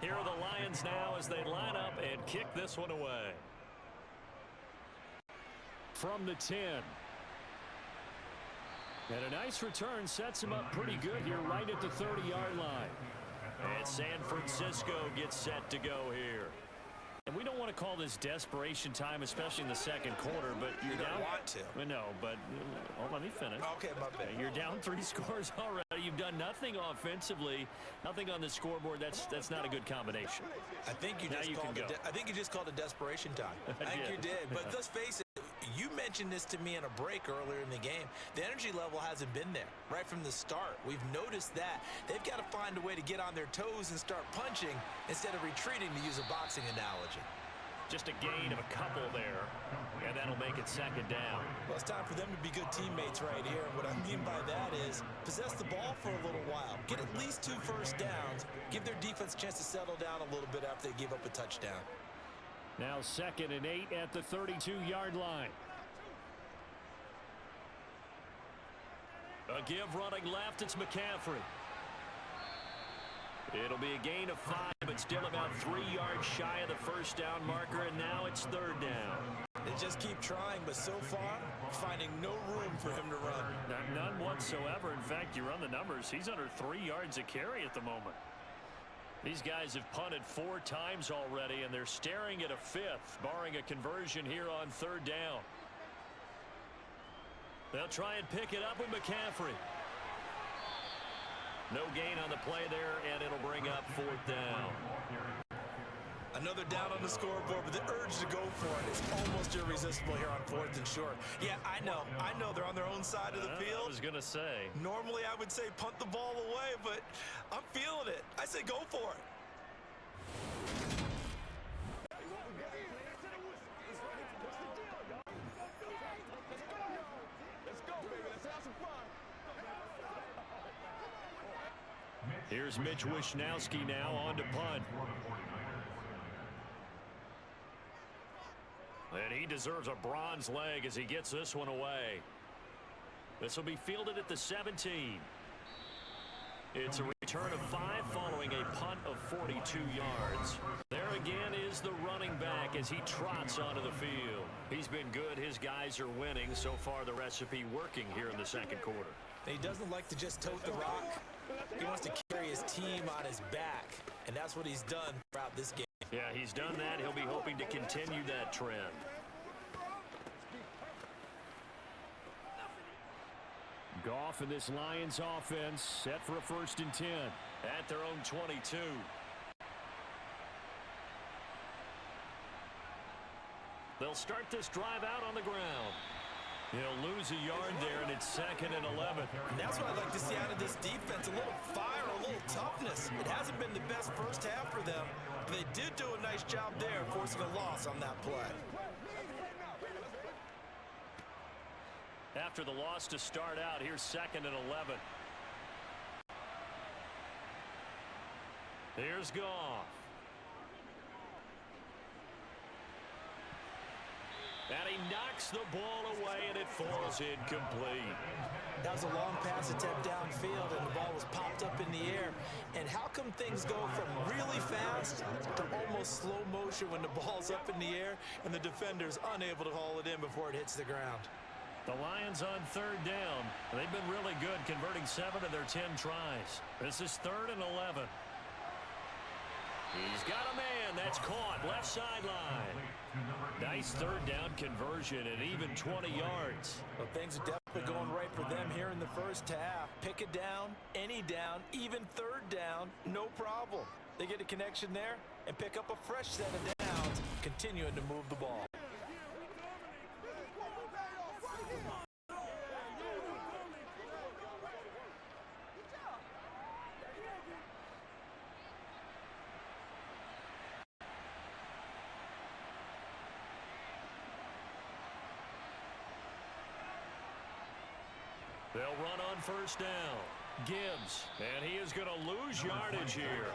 Here are the Lions now as they line up and kick this one away. From the 10. And a nice return sets him up pretty good here right at the 30-yard line. And San Francisco gets set to go here. And we don't want to call this desperation time, especially in the second quarter, but you're down. Want to. No, but let me finish. Okay, my bad. You're down 3 scores already. You've done nothing offensively, nothing on the scoreboard. That's not a good combination. I think you just called it desperation time. I think you did. But let's face it. You mentioned this to me in a break earlier in the game. The energy level hasn't been there right from the start. We've noticed that. They've got to find a way to get on their toes and start punching instead of retreating, to use a boxing analogy. Just a gain of a couple there, and that'll make it second down. Well, it's time for them to be good teammates right here. And what I mean by that is possess the ball for a little while. Get at least 2 first downs. Give their defense a chance to settle down a little bit after they give up a touchdown. Now 2nd and 8 at the 32-yard line. A give running left, it's McCaffrey. It'll be a gain of 5, but still about 3 yards shy of the first down marker, and now it's 3rd down. They just keep trying, but so far, finding no room for him to run. None whatsoever. In fact, you run the numbers, he's under 3 yards a carry at the moment. These guys have punted 4 times already, and they're staring at a 5th, barring a conversion here on 3rd down. They'll try and pick it up with McCaffrey. No gain on the play there, and it'll bring up 4th down. Another down on the scoreboard, but the urge to go for it is almost irresistible here on 4th and short. Yeah, I know they're on their own side of the field. I was going to say. Normally I would say punt the ball away, but I'm feeling it. I say go for it. Here's Mitch Wishnowski now on to punt. And he deserves a bronze leg as he gets this one away. This will be fielded at the 17. It's a return of 5 following a punt of 42 yards. There again is the running back as he trots onto the field. He's been good. His guys are winning. So far, the recipe working here in the second quarter. He doesn't like to just tote the rock. He wants to carry his team on his back, and that's what he's done throughout this game. Yeah, he's done that. He'll be hoping to continue that trend. Goff and this Lions offense set for a 1st and 10 at their own 22. They'll start this drive out on the ground. He'll lose a yard there, and it's 2nd and 11. And that's what I'd like to see out of this defense, a little fire, a little toughness. It hasn't been the best first half for them, but they did do a nice job there, forcing a loss on that play. After the loss to start out, here's 2nd and 11. Here's Goff. And he knocks the ball away, and it falls incomplete. That was a long pass attempt downfield, and the ball was popped up in the air. And how come things go from really fast to almost slow motion when the ball's up in the air and the defender's unable to haul it in before it hits the ground? The Lions on 3rd down. They've been really good, converting 7 of their 10 tries. This is 3rd and 11. He's got a man. That's caught. Left sideline. Nice 3rd down conversion and even 20 yards. Well, things are definitely going right for them here in the first half. Pick a down, any down, even 3rd down, no problem. They get a connection there and pick up a fresh set of downs, continuing to move the ball. They'll run on 1st down. Gibbs, and he is going to lose yardage here.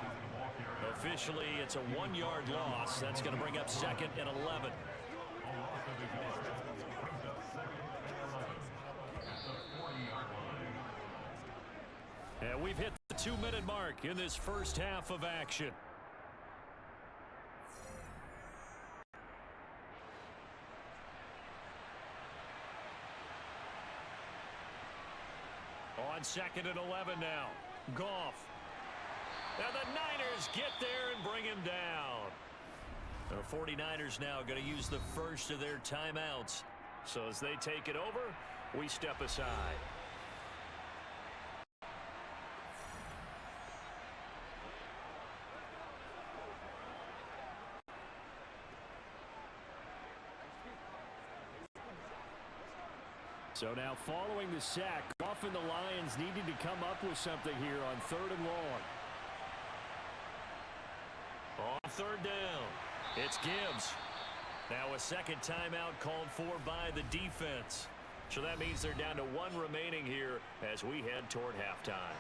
Officially, it's a 1-yard loss. That's going to bring up 2nd and 11. And we've hit the 2-minute mark in this first half of action. on 2nd and 11 now. Goff. And the Niners get there and bring him down. The 49ers now going to use the first of their timeouts. So as they take it over, we step aside. So now following the sack, Goff and the Lions needed to come up with something here on 3rd and long. On 3rd down, it's Gibbs. Now a second timeout called for by the defense. So that means they're down to 1 remaining here as we head toward halftime.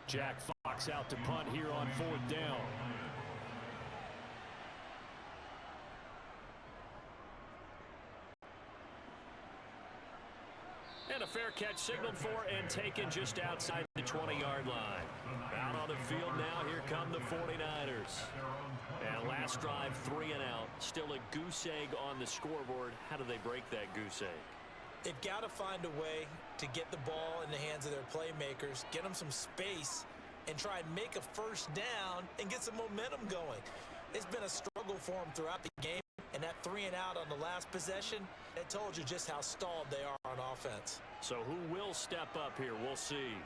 Jack Fox out to punt here on 4th down. And a fair catch signaled for and taken just outside the 20-yard line. Out on the field now, here come the 49ers. And last drive, 3 and out. Still a goose egg on the scoreboard. How do they break that goose egg? They've got to find a way to get the ball in the hands of their playmakers, get them some space, and try and make a first down and get some momentum going. It's been a struggle for them throughout the game, and that 3 and out on the last possession, it told you just how stalled they are on offense. So who will step up here? We'll see.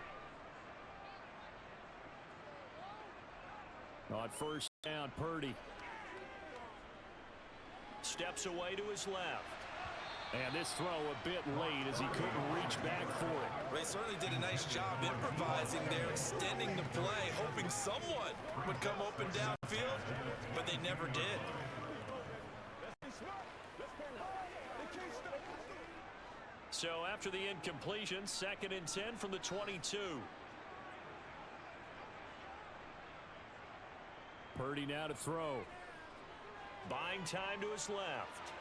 On 1st down, Purdy steps away to his left. And this throw a bit late as he couldn't reach back for it. They certainly did a nice job improvising there, extending the play, hoping someone would come open downfield, but they never did. So after the incompletion, 2nd and 10 from the 22. Purdy now to throw. Buying time to his left.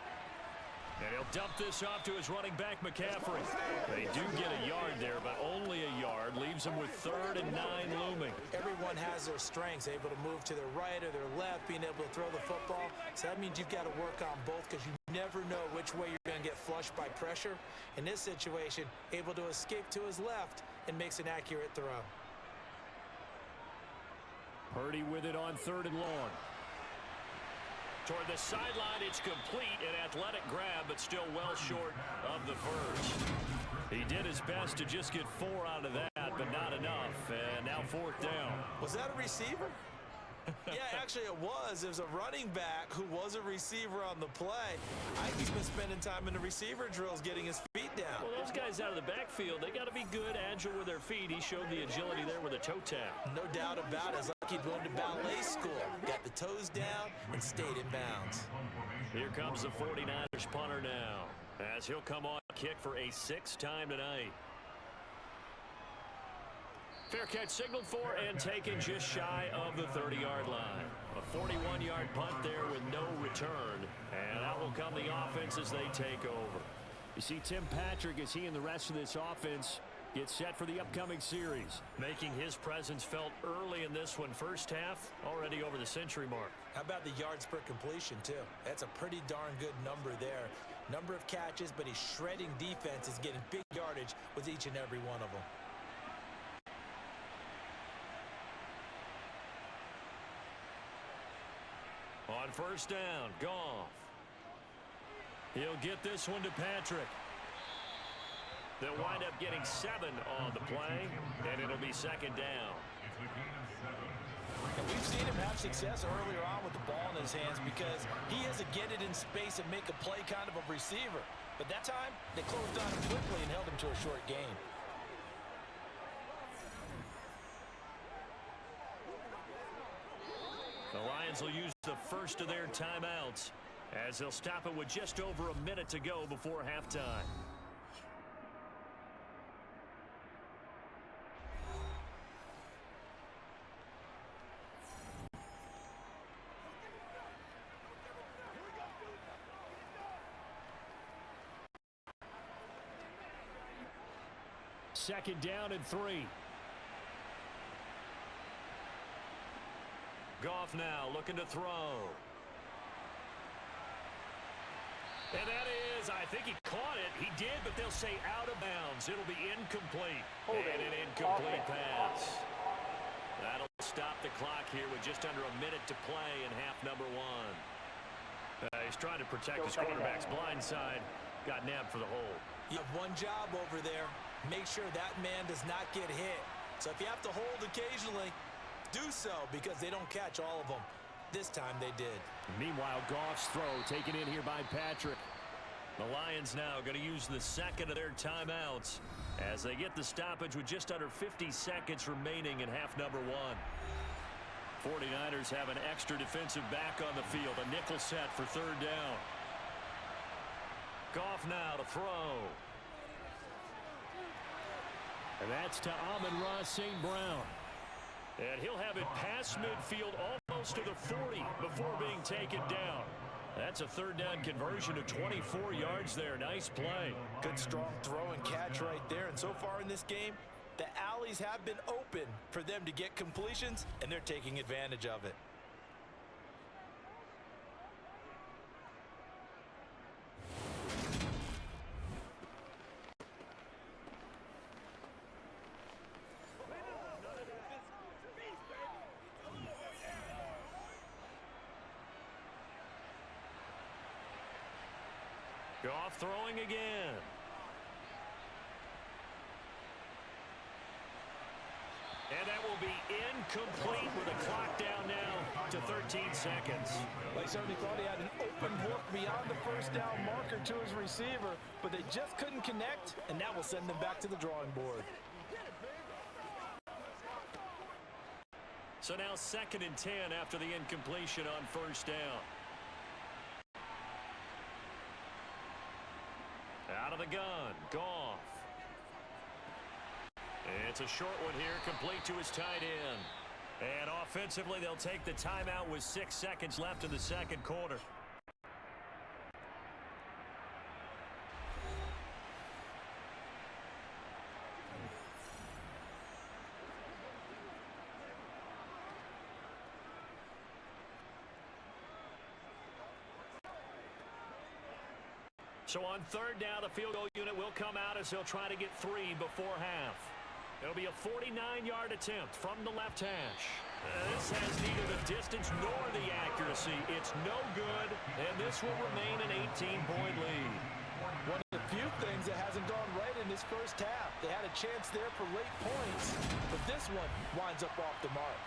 And he'll dump this off to his running back, McCaffrey. They do get a yard there, but only a yard. Leaves them with 3rd and 9 looming. Everyone has their strengths, able to move to their right or their left, being able to throw the football. So that means you've got to work on both because you never know which way you're going to get flushed by pressure. In this situation, able to escape to his left and makes an accurate throw. Purdy with it on 3rd and long. Toward the sideline, it's complete, an athletic grab, but still well short of the first. He did his best to just get 4 out of that, but not enough, and now 4th down. Was that a receiver? Yeah, actually it was. It was a running back who was a receiver on the play. I think he's been spending time in the receiver drills getting his feet down. Well, those guys out of the backfield, they got to be good, agile with their feet. He showed the agility there with a toe tap. No doubt about it. It's like he'd gone to ballet school. Got the toes down and stayed in bounds. Here comes the 49ers punter now, as he'll come on kick for a 6th time tonight. Fair catch signaled for and taken just shy of the 30-yard line. A 41-yard punt there with no return. And out will come the offense as they take over. You see Tim Patrick as he and the rest of this offense get set for the upcoming series. Making his presence felt early in this one. First half already over the century mark. How about the yards per completion, too? That's a pretty darn good number there. Number of catches, but he's shredding defenses, getting big yardage with each and every one of them. On 1st down, Goff. He'll get this one to Patrick. They'll wind up getting 7 on the play, and it'll be 2nd down. And we've seen him have success earlier on with the ball in his hands because he has to get it in space and make a play kind of a receiver. But that time, they closed on him quickly and held him to a short gain. The Lions will use the first of their timeouts as they'll stop it with just over a minute to go before halftime. Second down and 3. Goff now looking to throw. And that is, I think he caught it. He did, but they'll say out of bounds. It'll be incomplete. And an incomplete pass. That'll stop the clock here with just under a minute to play in half number one. He's trying to protect his quarterback's blind side. Got nabbed for the hold. You have one job over there. Make sure that man does not get hit. So if you have to hold occasionally, do so, because they don't catch all of them. This time they did. Meanwhile, Goff's throw taken in here by Patrick. The Lions now going to use the second of their timeouts as they get the stoppage with just under 50 seconds remaining in half number one. 49ers have an extra defensive back on the field. A nickel set for third down. Goff now to throw. And that's to Amon-Ra St. Brown. And he'll have it past midfield almost to the 40 before being taken down. That's a third down conversion of 24 yards there. Nice play. Good strong throw and catch right there. And so far in this game, the alleys have been open for them to get completions, and they're taking advantage of it. Goff throwing again. And that will be incomplete with a clock down now to 13 seconds. They certainly thought he had an open look beyond the first down marker to his receiver, but they just couldn't connect, and that will send them back to the drawing board. So now 2nd and 10 after the incompletion on first down. Out of the gun, Goff. It's a short one here, complete to his tight end. And offensively, they'll take the timeout with 6 seconds left in the second quarter. So on third down, the field goal unit will come out as they'll try to get 3 before half. It'll be a 49-yard attempt from the left hash. This has neither the distance nor the accuracy. It's no good, and this will remain an 18-point lead. One of the few things that hasn't gone right in this first half. They had a chance there for late points, but this one winds up off the mark.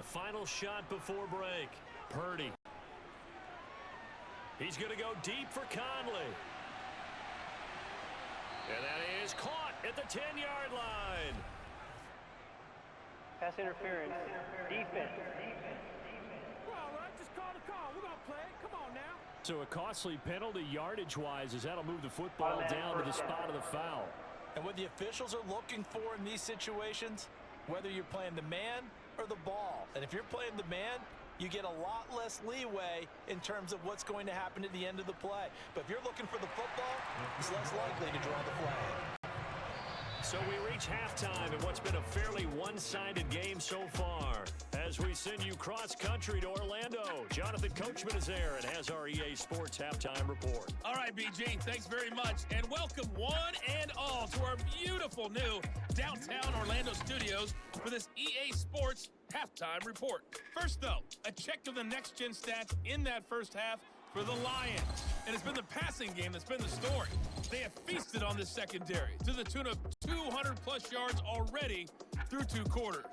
Final shot before break. Purdy. He's going to go deep for Conley. And that is caught at the 10-yard line. Pass interference. Defense. Well, all right, just call the call. We're going to play it. Come on now. So a costly penalty yardage-wise as that'll move the football down to the spot of the foul. And what the officials are looking for in these situations, whether you're playing the man or the ball. And if you're playing the man, you get a lot less leeway in terms of what's going to happen at the end of the play. But if you're looking for the football, it's less likely to draw the flag. So we reach halftime in what's been a fairly one-sided game so far. As we send you cross-country to Orlando, Jonathan Coachman is there and has our EA Sports Halftime Report. All right, BG, thanks very much. And welcome one and all to our beautiful new downtown Orlando studios for this EA Sports Halftime Report. First, though, a check of the next-gen stats in that first half for the Lions. And it's been the passing game that's been the story. They have feasted on this secondary to the tune of 200-plus yards already through 2 quarters.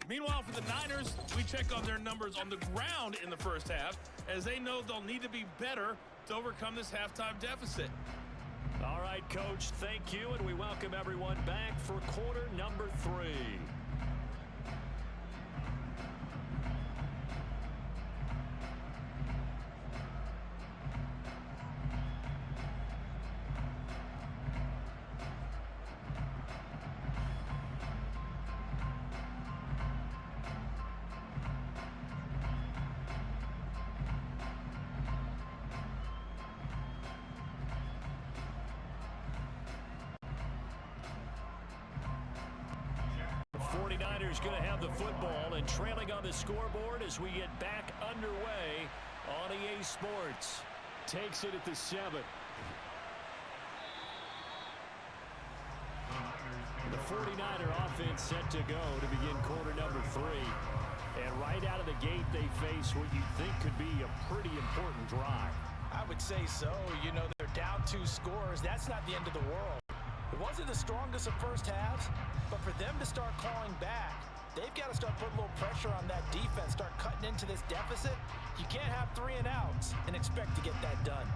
Meanwhile, for the Niners, we check on their numbers on the ground in the first half, as they know they'll need to be better to overcome this halftime deficit. All right, Coach, thank you, and we welcome everyone back for quarter number 3. 49ers going to have the football and trailing on the scoreboard as we get back underway on EA Sports. Takes it at the 7. The 49er offense set to go to begin quarter number 3. And right out of the gate, they face what you think could be a pretty important drive. I would say so. You know, they're down 2 scores. That's not the end of the world. It wasn't the strongest of first halves, but for them to start clawing back, they've got to start putting a little pressure on that defense, start cutting into this deficit. You can't have 3 and outs and expect to get that done.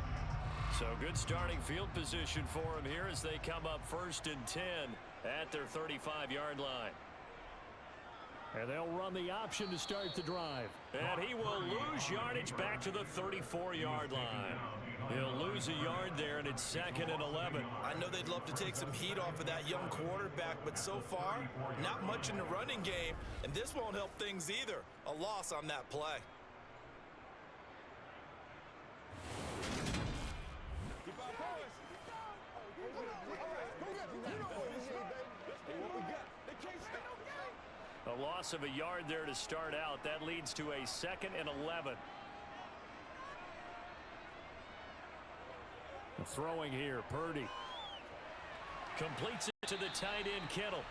So good starting field position for them here as they come up 1st and 10 at their 35-yard line. And they'll run the option to start the drive. And he will lose yardage back to the 34-yard line. He'll lose a yard there, and it's 2nd and 11. I know they'd love to take some heat off of that young quarterback, but so far, not much in the running game, and this won't help things either. A loss on that play. A loss of a yard there to start out. That leads to a 2nd and 11. Throwing here, Purdy. Completes it to the tight end, Kittle.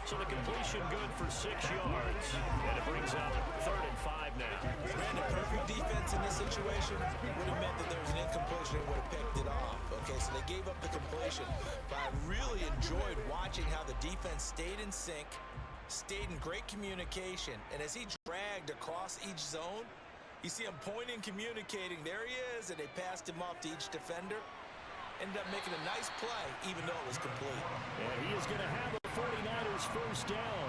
So the completion good for 6 yards. And it brings up 3rd and 5 now. Brandon, perfect defense in this situation would have meant that there was an incompletion and would have picked it off. Okay, so they gave up the completion. But I really enjoyed watching how the defense stayed in sync, stayed in great communication, and as he dragged across each zone, you see him pointing, communicating. There he is, and they passed him off to each defender. Ended up making a nice play, even though it was complete. And he is going to have the 49ers first down.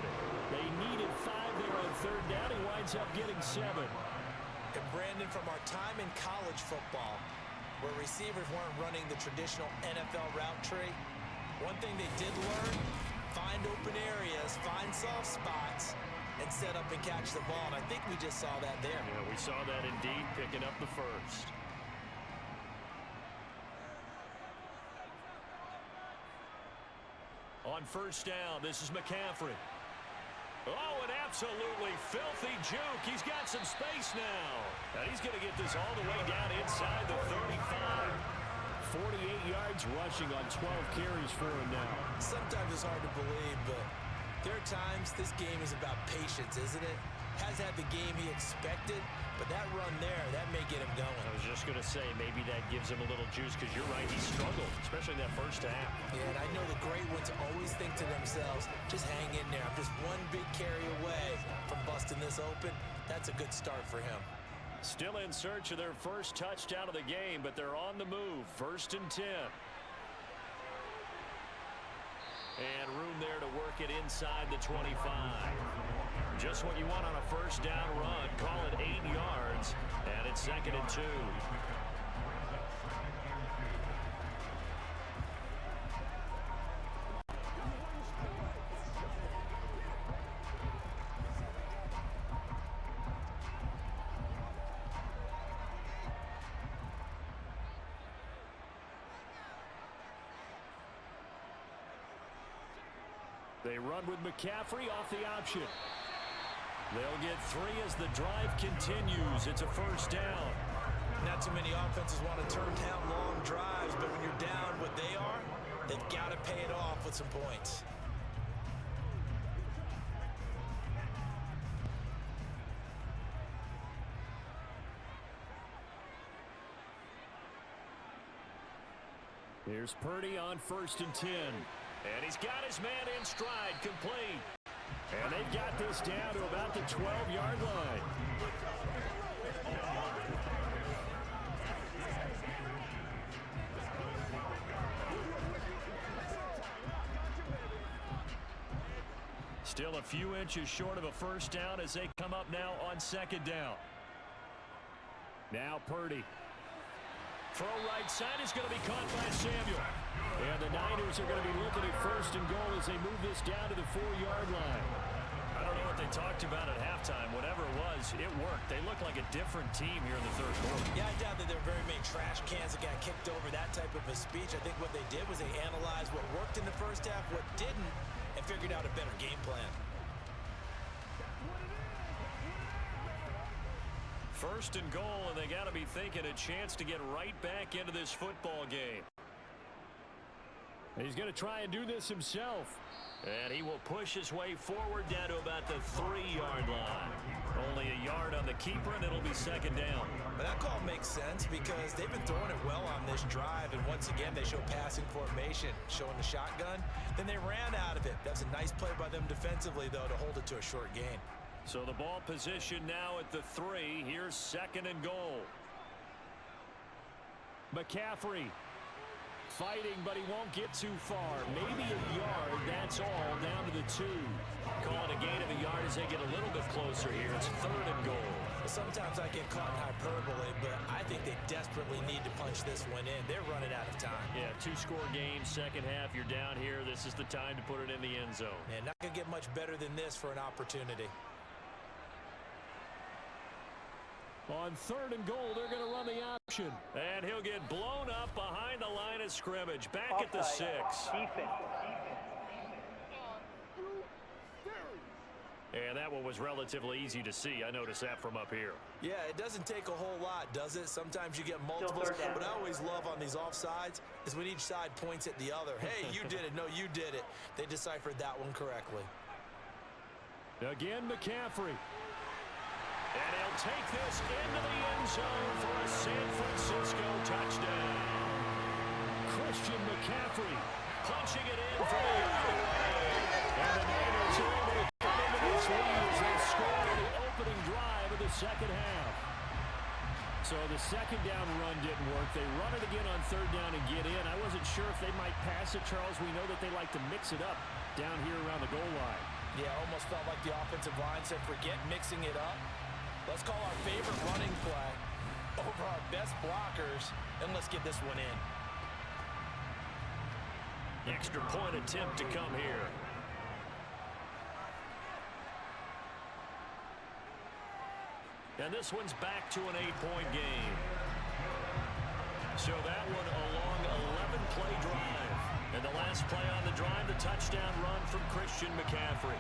They needed 5 there on 3rd down. He winds up getting 7. And Brandon, from our time in college football, where receivers weren't running the traditional NFL route tree, one thing they did learn: find open areas, find soft spots, and set up and catch the ball. And I think we just saw that there. Yeah, we saw that indeed, picking up the first. On 1st down, this is McCaffrey. Oh, an absolutely filthy juke. He's got some space now. And he's going to get this all the way down inside the 35. 48 yards rushing on 12 carries for him now. Sometimes it's hard to believe, but there are times this game is about patience, isn't it? Has had the game he expected, but that run there, that may get him going. I was just going to say, maybe that gives him a little juice, because you're right, he struggled, especially in that first half. Yeah, and I know the great ones always think to themselves, just hang in there. I'm just one big carry away from busting this open. That's a good start for him. Still in search of their first touchdown of the game, but they're on the move. 1st and 10. And room there to work it inside the 25. Just what you want on a first down run. Call it 8 yards, and it's 2nd and 2. They run with McCaffrey off the option. They'll get 3 as the drive continues. It's a 1st down. Not too many offenses want to turn down long drives, but when you're down what they are, they've got to pay it off with some points. Here's Purdy on 1st and 10. And he's got his man in stride, complete. And they've got this down to about the 12-yard line. Still a few inches short of a first down as they come up now on 2nd down. Now Purdy. Throw right side is going to be caught by Samuel. And the Niners are going to be looking at 1st and goal as they move this down to the 4-yard line. I don't know what they talked about at halftime. Whatever it was, it worked. They look like a different team here in the 3rd quarter. Yeah, I doubt that there were very many trash cans that got kicked over, that type of a speech. I think what they did was they analyzed what worked in the first half, what didn't, and figured out a better game plan. First and goal, and they got to be thinking a chance to get right back into this football game. He's going to try and do this himself. And he will push his way forward down to about the 3-yard line. Only a yard on the keeper, and it'll be second down. But that call makes sense because they've been throwing it well on this drive, and once again they show passing formation, showing the shotgun. Then they ran out of it. That's a nice play by them defensively, though, to hold it to a short gain. So the ball position now at the 3. Here's second and goal. McCaffrey fighting, but he won't get too far. Maybe a yard, that's all, down to the 2. Calling a gain of a yard as they get a little bit closer here. It's third and goal. Sometimes I get caught in hyperbole, but I think they desperately need to punch this one in. They're running out of time. Yeah, 2-score game, second half. You're down here. This is the time to put it in the end zone. And not going to get much better than this for an opportunity. On third and goal, they're going to run the option. And he'll get blown up behind the line of scrimmage. Back at the 6. Defense. And that one was relatively easy to see. I noticed that from up here. Yeah, it doesn't take a whole lot, does it? Sometimes you get multiples. What I always love on these offsides is when each side points at the other. Hey, you did it. No, you did it. They deciphered that one correctly. Again, McCaffrey. And he'll take this into the end zone for a San Francisco touchdown. Christian McCaffrey punching it in for the other way. And the Niners are able to come into this lead as they score on the opening drive of the second half. So the second down run didn't work. They run it again on third down and get in. I wasn't sure if they might pass it, Charles. We know that they like to mix it up down here around the goal line. Yeah, almost felt like the offensive line said, forget mixing it up. Let's call our favorite running play over our best blockers, and let's get this one in. Extra point attempt to come here. And this one's back to an 8-point game. So that one a long 11-play drive. And the last play on the drive, the touchdown run from Christian McCaffrey.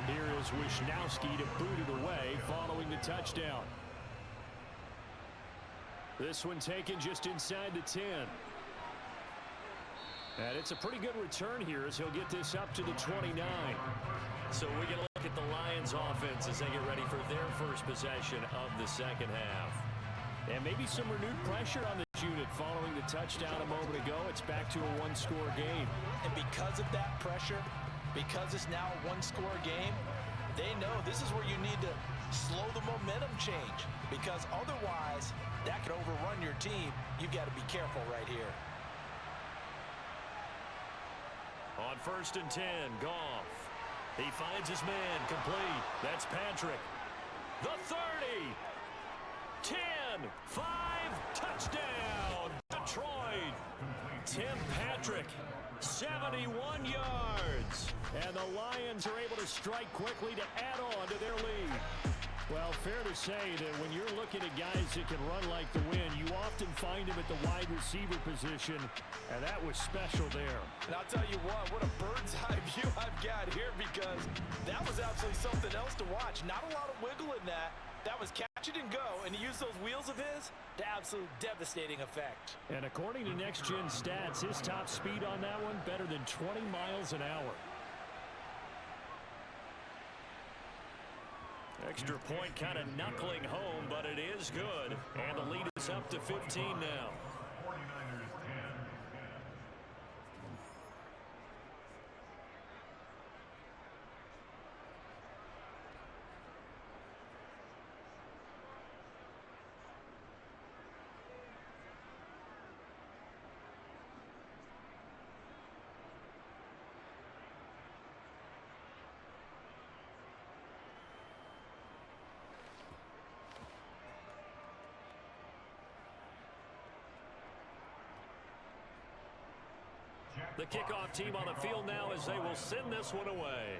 Here is Wisnowski to boot it away following the touchdown. This one taken just inside the 10. And it's a pretty good return here as he'll get this up to the 29. So we get a look at the Lions offense as they get ready for their first possession of the second half. And maybe some renewed pressure on this unit following the touchdown a moment ago. It's back to a one-score game. And because of that pressure, because it's now a one-score game, they know this is where you need to slow the momentum change, because otherwise that could overrun your team. You've got to be careful right here. On 1st and 10, Goff. He finds his man, complete. That's Patrick. The 30. 10, 5, touchdown, Detroit. Tim Patrick, 71 yards. And the Lions are able to strike quickly to add on to their lead. Well, fair to say that when you're looking at guys that can run like the wind, you often find them at the wide receiver position, and that was special there. And I'll tell you what a bird's eye view I've got here, because that was absolutely something else to watch. Not a lot of wiggle in that. That was catch it and go, and he used those wheels of his to absolute devastating effect. And according to Next Gen Stats, his top speed on that one, better than 20 miles an hour. Extra point kind of knuckling home, but it is good. And the lead is up to 15 now. The kickoff team on the field now as they will send this one away.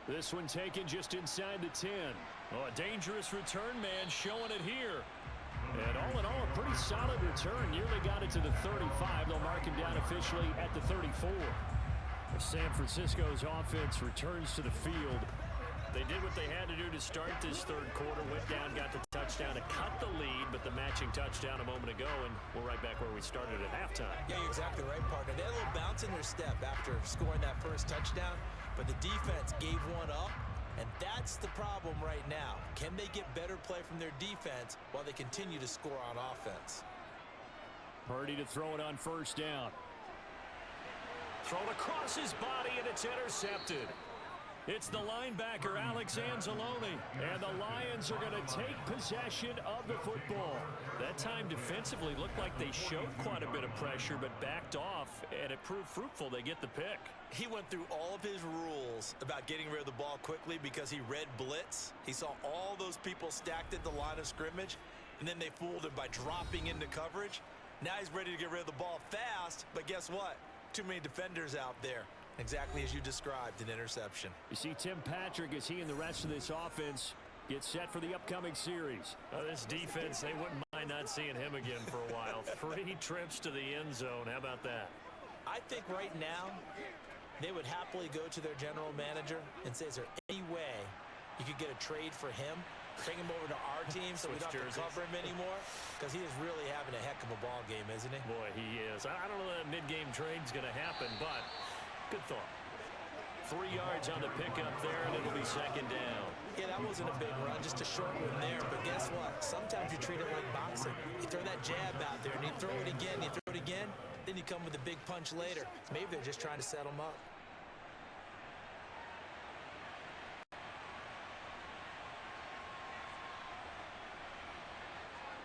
This one taken just inside the 10. Oh, a dangerous return man showing it here. And all in all, a pretty solid return. Nearly got it to the 35. They'll mark him down officially at the 34. San Francisco's offense returns to the field. They did what they had to do to start this third quarter. Went down, got the touchdown to cut the lead, but the matching touchdown a moment ago, and we're right back where we started at halftime. Yeah, you're exactly right, partner. They had a little bounce in their step after scoring that first touchdown, but the defense gave one up, and that's the problem right now. Can they get better play from their defense while they continue to score on offense? Purdy to throw it on first down. Thrown across his body, and it's intercepted. It's the linebacker, Alex Anzalone, and the Lions are going to take possession of the football. That time defensively looked like they showed quite a bit of pressure, but backed off, and it proved fruitful. They get the pick. He went through all of his rules about getting rid of the ball quickly because he read blitz. He saw all those people stacked at the line of scrimmage, and then they fooled him by dropping into coverage. Now he's ready to get rid of the ball fast, but guess what? Too many defenders out there. Exactly as you described, an interception. You see Tim Patrick as he and the rest of this offense get set for the upcoming series. This defense, they wouldn't mind not seeing him again for a while. 3 trips to the end zone. How about that? I think right now they would happily go to their general manager and say, is there any way you could get a trade for him? Bring him over to our team so we don't have to cover him anymore? Because he is really having a heck of a ball game, isn't he? Boy, he is. I don't know that mid-game trade's going to happen, but good thought. 3 yards on the pickup there, and it'll be second down. Yeah, that wasn't a big run, just a short one there. But guess what? Sometimes you treat it like boxing. You throw that jab out there, and you throw it again, you throw it again, then you come with a big punch later. Maybe they're just trying to set him up.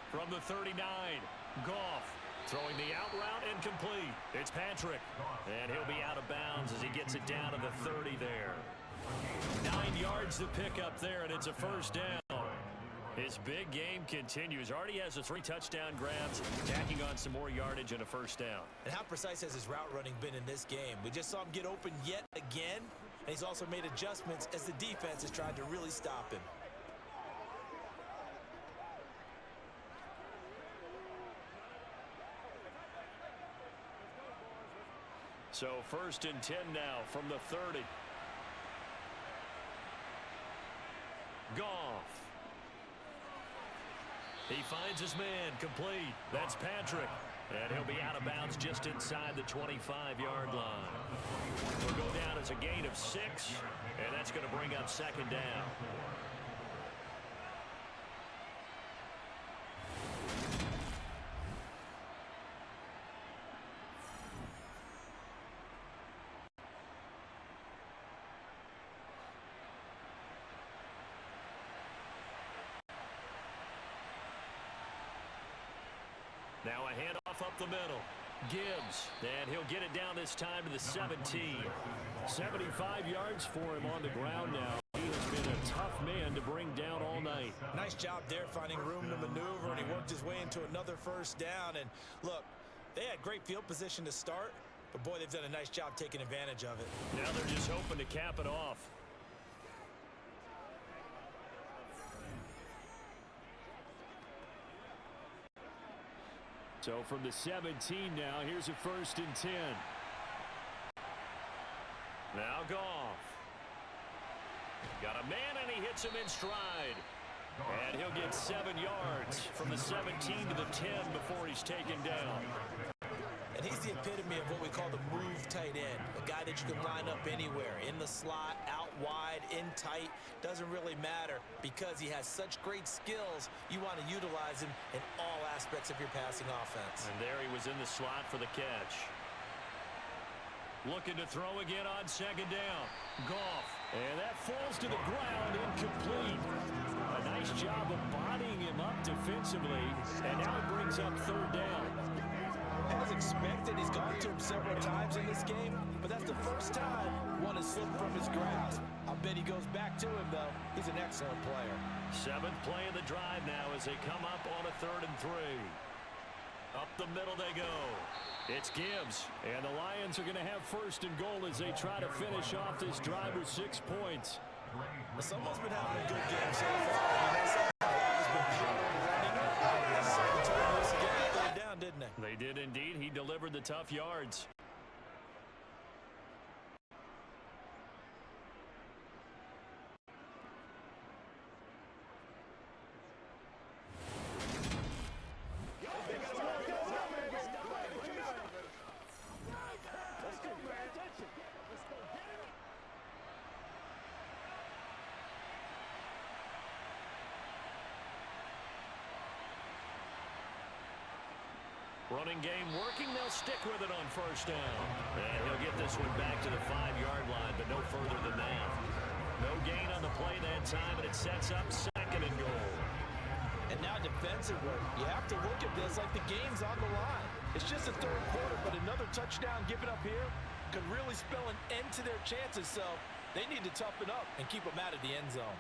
From the 39, Goff throwing the out route incomplete. It's Patrick, and he'll be out of bounds as he gets it down to the 30 there. 9 yards to pick up there, and it's a first down. His big game continues. Already has the 3 touchdown grabs, tacking on some more yardage and a first down. And how precise has his route running been in this game? We just saw him get open yet again, and he's also made adjustments as the defense has tried to really stop him. So first and 10 now from the 30. Goff. He finds his man complete. That's Patrick. And he'll be out of bounds just inside the 25-yard line. He'll go down as a gain of 6, and that's going to bring up second down. Now a handoff up the middle. Gibbs, and he'll get it down this time to the 17. 75 yards for him on the ground now. He has been a tough man to bring down all night. Nice job there finding room to maneuver, and he worked his way into another first down. And look, they had great field position to start, but boy, they've done a nice job taking advantage of it. Now they're just hoping to cap it off. So from the 17 now, here's a first and 10. Now Goff. Got a man, and he hits him in stride. And he'll get 7 yards from the 17 to the 10 before he's taken down. And he's the epitome of what we call the move tight end. A guy that you can line up anywhere, in the slot, out wide, in tight. Doesn't really matter because he has such great skills. You want to utilize him in all aspects of your passing offense. And there he was in the slot for the catch. Looking to throw again on second down. Goff. And that falls to the ground, incomplete. A nice job of bodying him up defensively. And now it brings up third down. As expected, he's gone to him several times in this game, but that's the first time one has slipped from his grasp. I'll bet he goes back to him, though. He's an excellent player. 7th play of the drive now as they come up on a 3rd and 3. Up the middle they go. It's Gibbs, and the Lions are going to have first and goal as they try to finish off this drive with 6 points. Someone's been having a good game so far. Somebody's been powering running. They turned this again on third down, didn't they? They did indeed. He delivered the tough yards. Running game working. They'll stick with it on first down. And he'll get this one back to the 5-yard line, but no further than that. No gain on the play that time, and it sets up second and goal. And now defensively, you have to look at this like the game's on the line. It's just the third quarter, but another touchdown given up here could really spell an end to their chances, so they need to toughen up and keep them out of the end zone.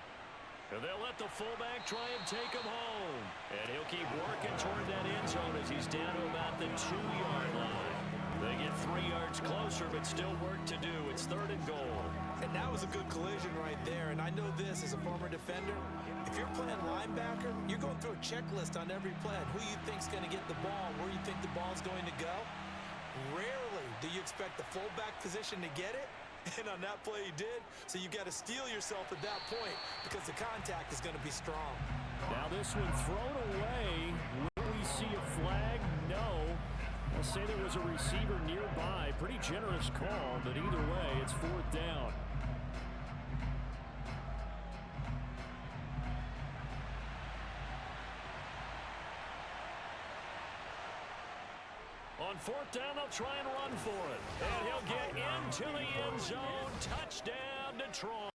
And they'll let the fullback try and take him home. And he'll keep working toward that end zone as he's down to about the 2-yard line. They get 3 yards closer, but still work to do. It's third and goal. And that was a good collision right there. And I know this as a former defender. If you're playing linebacker, you're going through a checklist on every play. Who you think's going to get the ball, where you think the ball's going to go. Rarely do you expect the fullback position to get it. And on that play he did, so you got to steel yourself at that point because the contact is going to be strong. Now this one thrown away. Will we see a flag? No. I'll say there was a receiver nearby. Pretty generous call, but either way, it's fourth down. On fourth down, they'll try and run for it. And he'll get into the end zone. Touchdown, Detroit.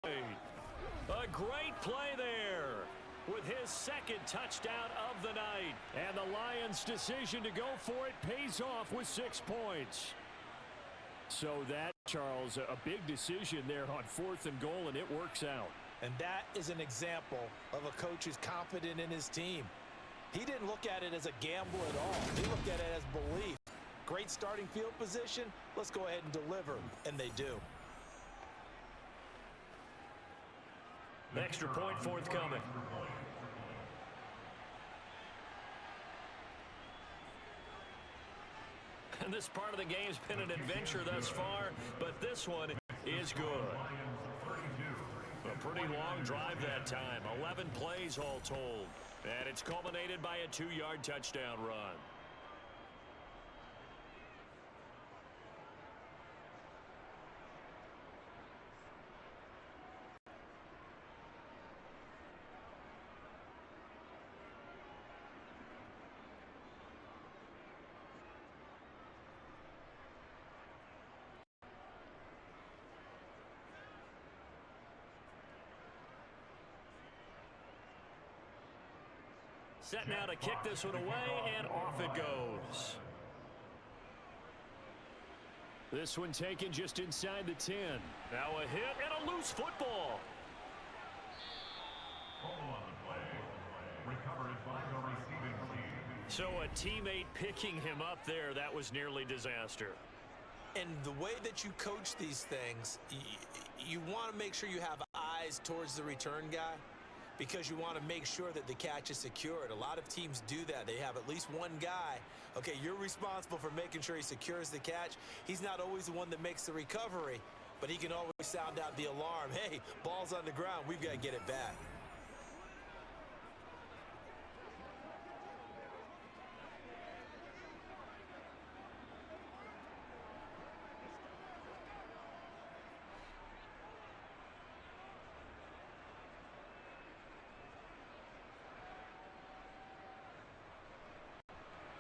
A great play there with his second touchdown of the night. And the Lions' decision to go for it pays off with 6 points. So that, Charles, a big decision there on fourth and goal, and it works out. And that is an example of a coach who's confident in his team. He didn't look at it as a gamble at all. He looked at it as belief. Great starting field position. Let's go ahead and deliver. And they do. Extra point forthcoming. And this part of the game's been an adventure thus far, but this one is good. A pretty long drive that time. 11 plays all told. And it's culminated by a 2-yard touchdown run. Set now to kick this one away, and off it goes. This one taken just inside the 10. Now a hit and a loose football. So a teammate picking him up there, that was nearly disaster. And the way that you coach these things, you want to make sure you have eyes towards the return guy, because you want to make sure that the catch is secured. A lot of teams do that. They have at least one guy. Okay, you're responsible for making sure he secures the catch. He's not always the one that makes the recovery, but he can always sound out the alarm. Hey, ball's on the ground. We've got to get it back.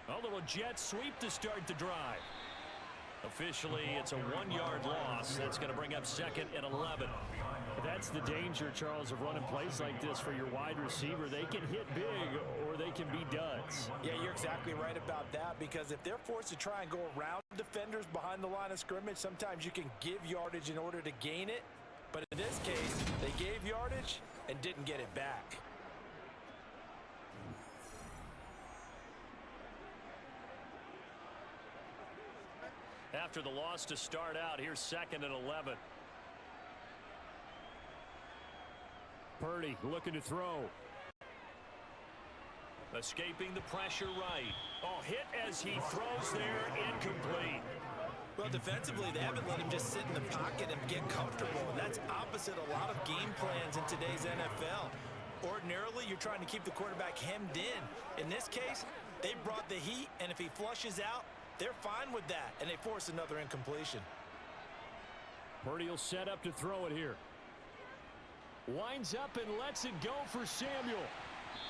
A little jet sweep to start the drive. Officially, it's a 1-yard loss. That's going to bring up second and 11. That's the danger, Charles, of running plays like this for your wide receiver. They can hit big or they can be duds. Yeah, you're exactly right about that, because if they're forced to try and go around defenders behind the line of scrimmage, sometimes you can give yardage in order to gain it. But in this case, they gave yardage and didn't get it back. after the loss to start out. Here's 2nd and 11. Purdy looking to throw. Escaping the pressure right. Oh, hit as he throws there, incomplete. Well, defensively, they haven't let him just sit in the pocket and get comfortable, and that's opposite a lot of game plans in today's NFL. Ordinarily, you're trying to keep the quarterback hemmed in. In this case, they brought the heat, and if he flushes out, they're fine with that, and they force another incompletion. Purdy will set up to throw it here. Winds up and lets it go for Samuel.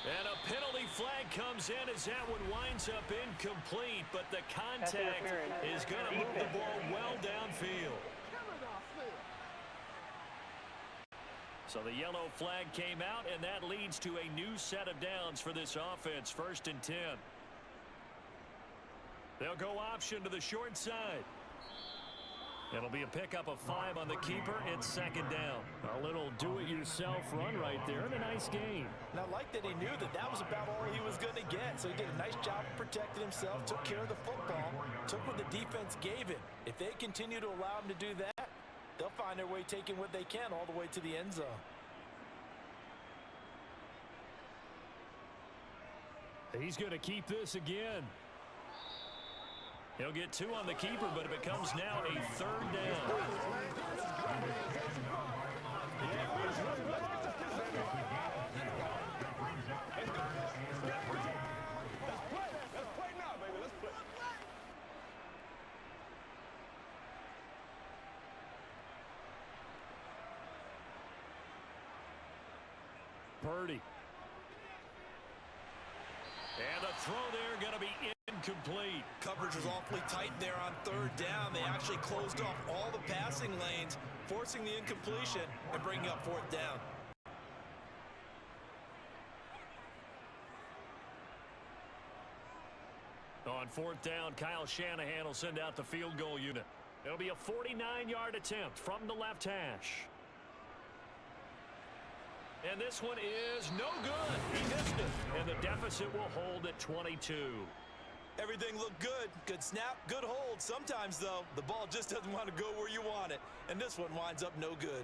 And a penalty flag comes in as that one winds up incomplete, but the contact is going to move the ball well downfield. So the yellow flag came out, and that leads to a new set of downs for this offense. 1st and 10. They'll go option to the short side. It'll be a pickup of 5 on the keeper. It's 2nd down. A little do-it-yourself run right there and a nice game. And I like that he knew that that was about all he was going to get. So he did a nice job of protecting himself, took care of the football, took what the defense gave him. If they continue to allow him to do that, they'll find their way taking what they can all the way to the end zone. He's going to keep this again. He'll get 2 on the keeper, but it becomes now a 3rd down. Purdy. And the throw there going to be incomplete. Coverage was awfully tight there on 3rd down. They actually closed off all the passing lanes, forcing the incompletion and bringing up 4th down. On 4th down, Kyle Shanahan will send out the field goal unit. It'll be a 49-yard attempt from the left hash. And this one is no good. He missed it. And the deficit will hold at 22. Everything looked good. Good snap, good hold. Sometimes, though, the ball just doesn't want to go where you want it. And this one winds up no good.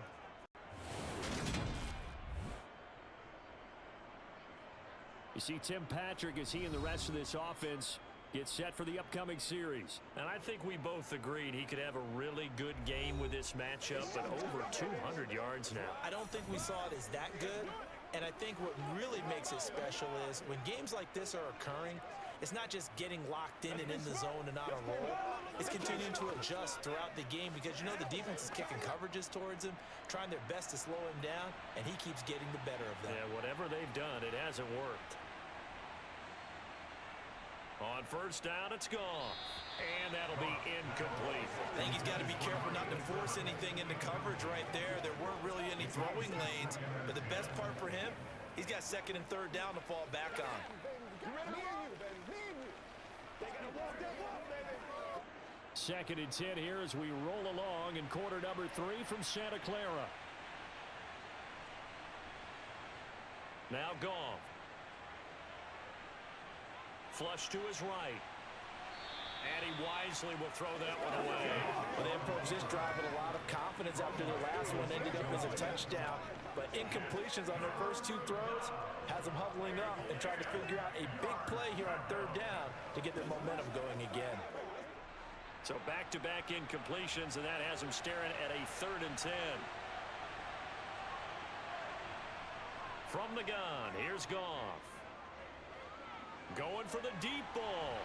You see Tim Patrick as he and the rest of this offense get set for the upcoming series. And I think we both agreed he could have a really good game with this matchup, but over 200 yards now. I don't think we saw it as that good. And I think what really makes it special is when games like this are occurring, it's not just getting locked in and in the zone and on a roll. It's continuing to adjust throughout the game because, you know, the defense is kicking coverages towards him, trying their best to slow him down, and he keeps getting the better of them. Yeah, whatever they've done, it hasn't worked. On 1st down, it's gone. And that'll be incomplete. I think he's got to be careful not to force anything into coverage right there. There weren't really any throwing lanes, but the best part for him, he's got 2nd and 3rd down to fall back on. 2nd and 10 here as we roll along in quarter number 3 from Santa Clara. Now Goff. Flush to his right. And he wisely will throw that one away. Well, they approached this drive with a lot of confidence after the last one ended up as a touchdown. But incompletions on their first 2 throws has them huddling up and trying to figure out a big play here on 3rd down to get their momentum going again. So back-to-back incompletions, and that has them staring at a 3rd and 10. From the gun, here's Goff. Going for the deep ball.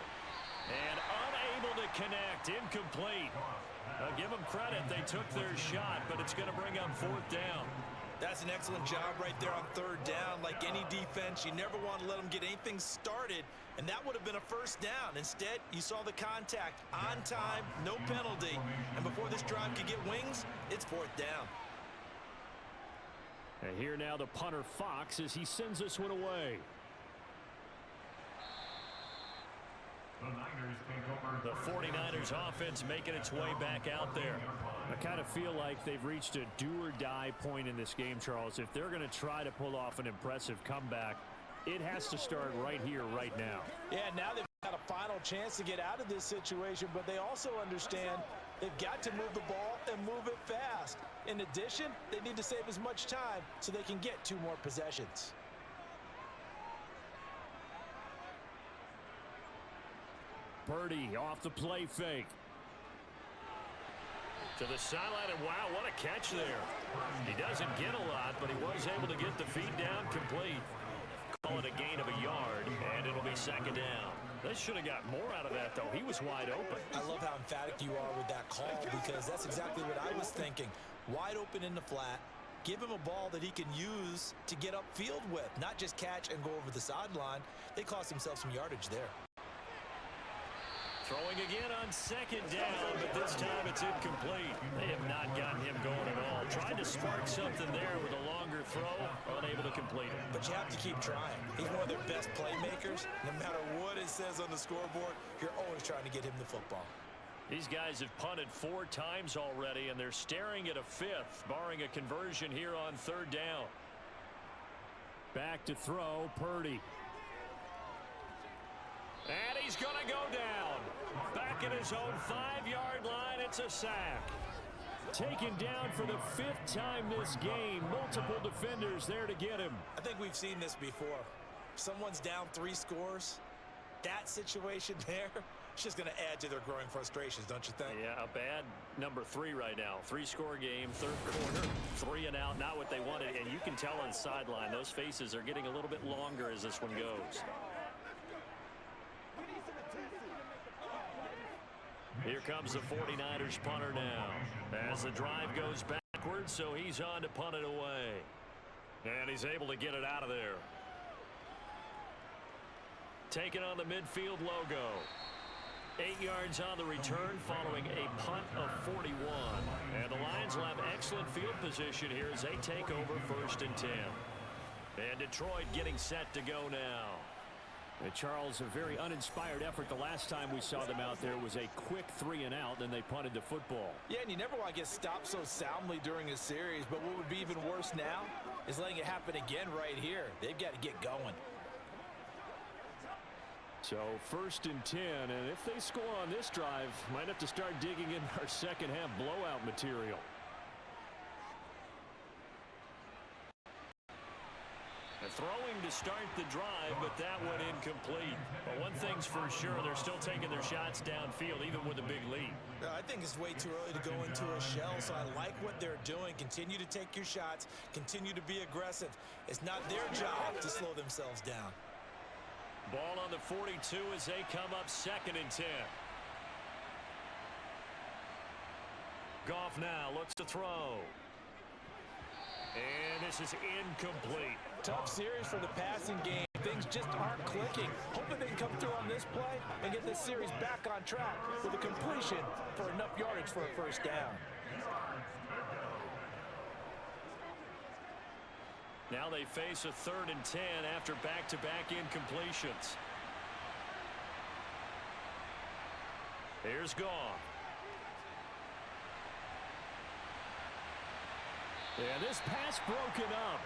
And unable to connect. Incomplete. I'll give them credit. They took their shot, but it's going to bring up 4th down. That's an excellent job right there on 3rd down. Like any defense, you never want to let them get anything started, and that would have been a 1st down. Instead, you saw the contact on time, no penalty, and before this drive could get wings, it's 4th down. And here now the punter Fox as he sends this one away. The 49ers offense making its way back out there. I kind of feel like they've reached a do-or-die point in this game, Charles. If they're going to try to pull off an impressive comeback, it has to start right here, right now. Yeah, now they've got a final chance to get out of this situation, but they also understand They've got to move the ball and move it fast. In addition, they need to save as much time so they can get 2 more possessions. Purdy off the play fake. To the sideline, and wow, what a catch there. He doesn't get a lot, but he was able to get the feed down complete. Call it a gain of a yard, and it'll be 2nd down. They should have got more out of that, though. He was wide open. I love how emphatic you are with that call because that's exactly what I was thinking. Wide open in the flat. Give him a ball that he can use to get upfield with, not just catch and go over the sideline. They cost themselves some yardage there. Throwing again on 2nd down, but this time it's incomplete. They have not gotten him going at all. Tried to spark something there with a longer throw, unable to complete it. But you have to keep trying. He's one of their best playmakers. No matter what it says on the scoreboard, you're always trying to get him the football. These guys have punted 4 times already, and they're staring at a 5th, barring a conversion here on 3rd down. Back to throw, Purdy. And he's going to go down. Back at his own 5-yard line, it's a sack. Taken down for the 5th time this game. Multiple defenders there to get him. I think we've seen this before. Someone's down 3 scores. That situation there, it's just going to add to their growing frustrations, don't you think? Yeah, a bad number 3 right now. 3-score game, 3rd quarter, 3 and out, not what they wanted. And you can tell on the sideline, those faces are getting a little bit longer as this one goes. Here comes the 49ers punter now. As the drive goes backwards, so he's on to punt it away. And he's able to get it out of there. Taking on the midfield logo. 8 yards on the return following a punt of 41. And the Lions will have excellent field position here as they take over 1st and 10. And Detroit getting set to go now. Charles, a very uninspired effort. The last time we saw them out there was a quick 3 and out, then they punted the football. Yeah, and you never want to get stopped so soundly during a series, but what would be even worse now is letting it happen again right here. They've got to get going. So 1st and 10, and if they score on this drive, might have to start digging in our second half blowout material. Throwing to start the drive, but that one incomplete. But one thing's for sure, they're still taking their shots downfield, even with a big lead. I think it's way too early to go into a shell, so I like what they're doing. Continue to take your shots. Continue to be aggressive. It's not their job to slow themselves down. Ball on the 42 as they come up 2nd and 10. Goff now looks to throw. And this is incomplete. Tough series for the passing game. Things just aren't clicking. Hoping they can come through on this play and get this series back on track with a completion for enough yardage for a 1st down. Now they face a 3rd and 10 after back-to-back incompletions. Here's Goff. And this pass broken up.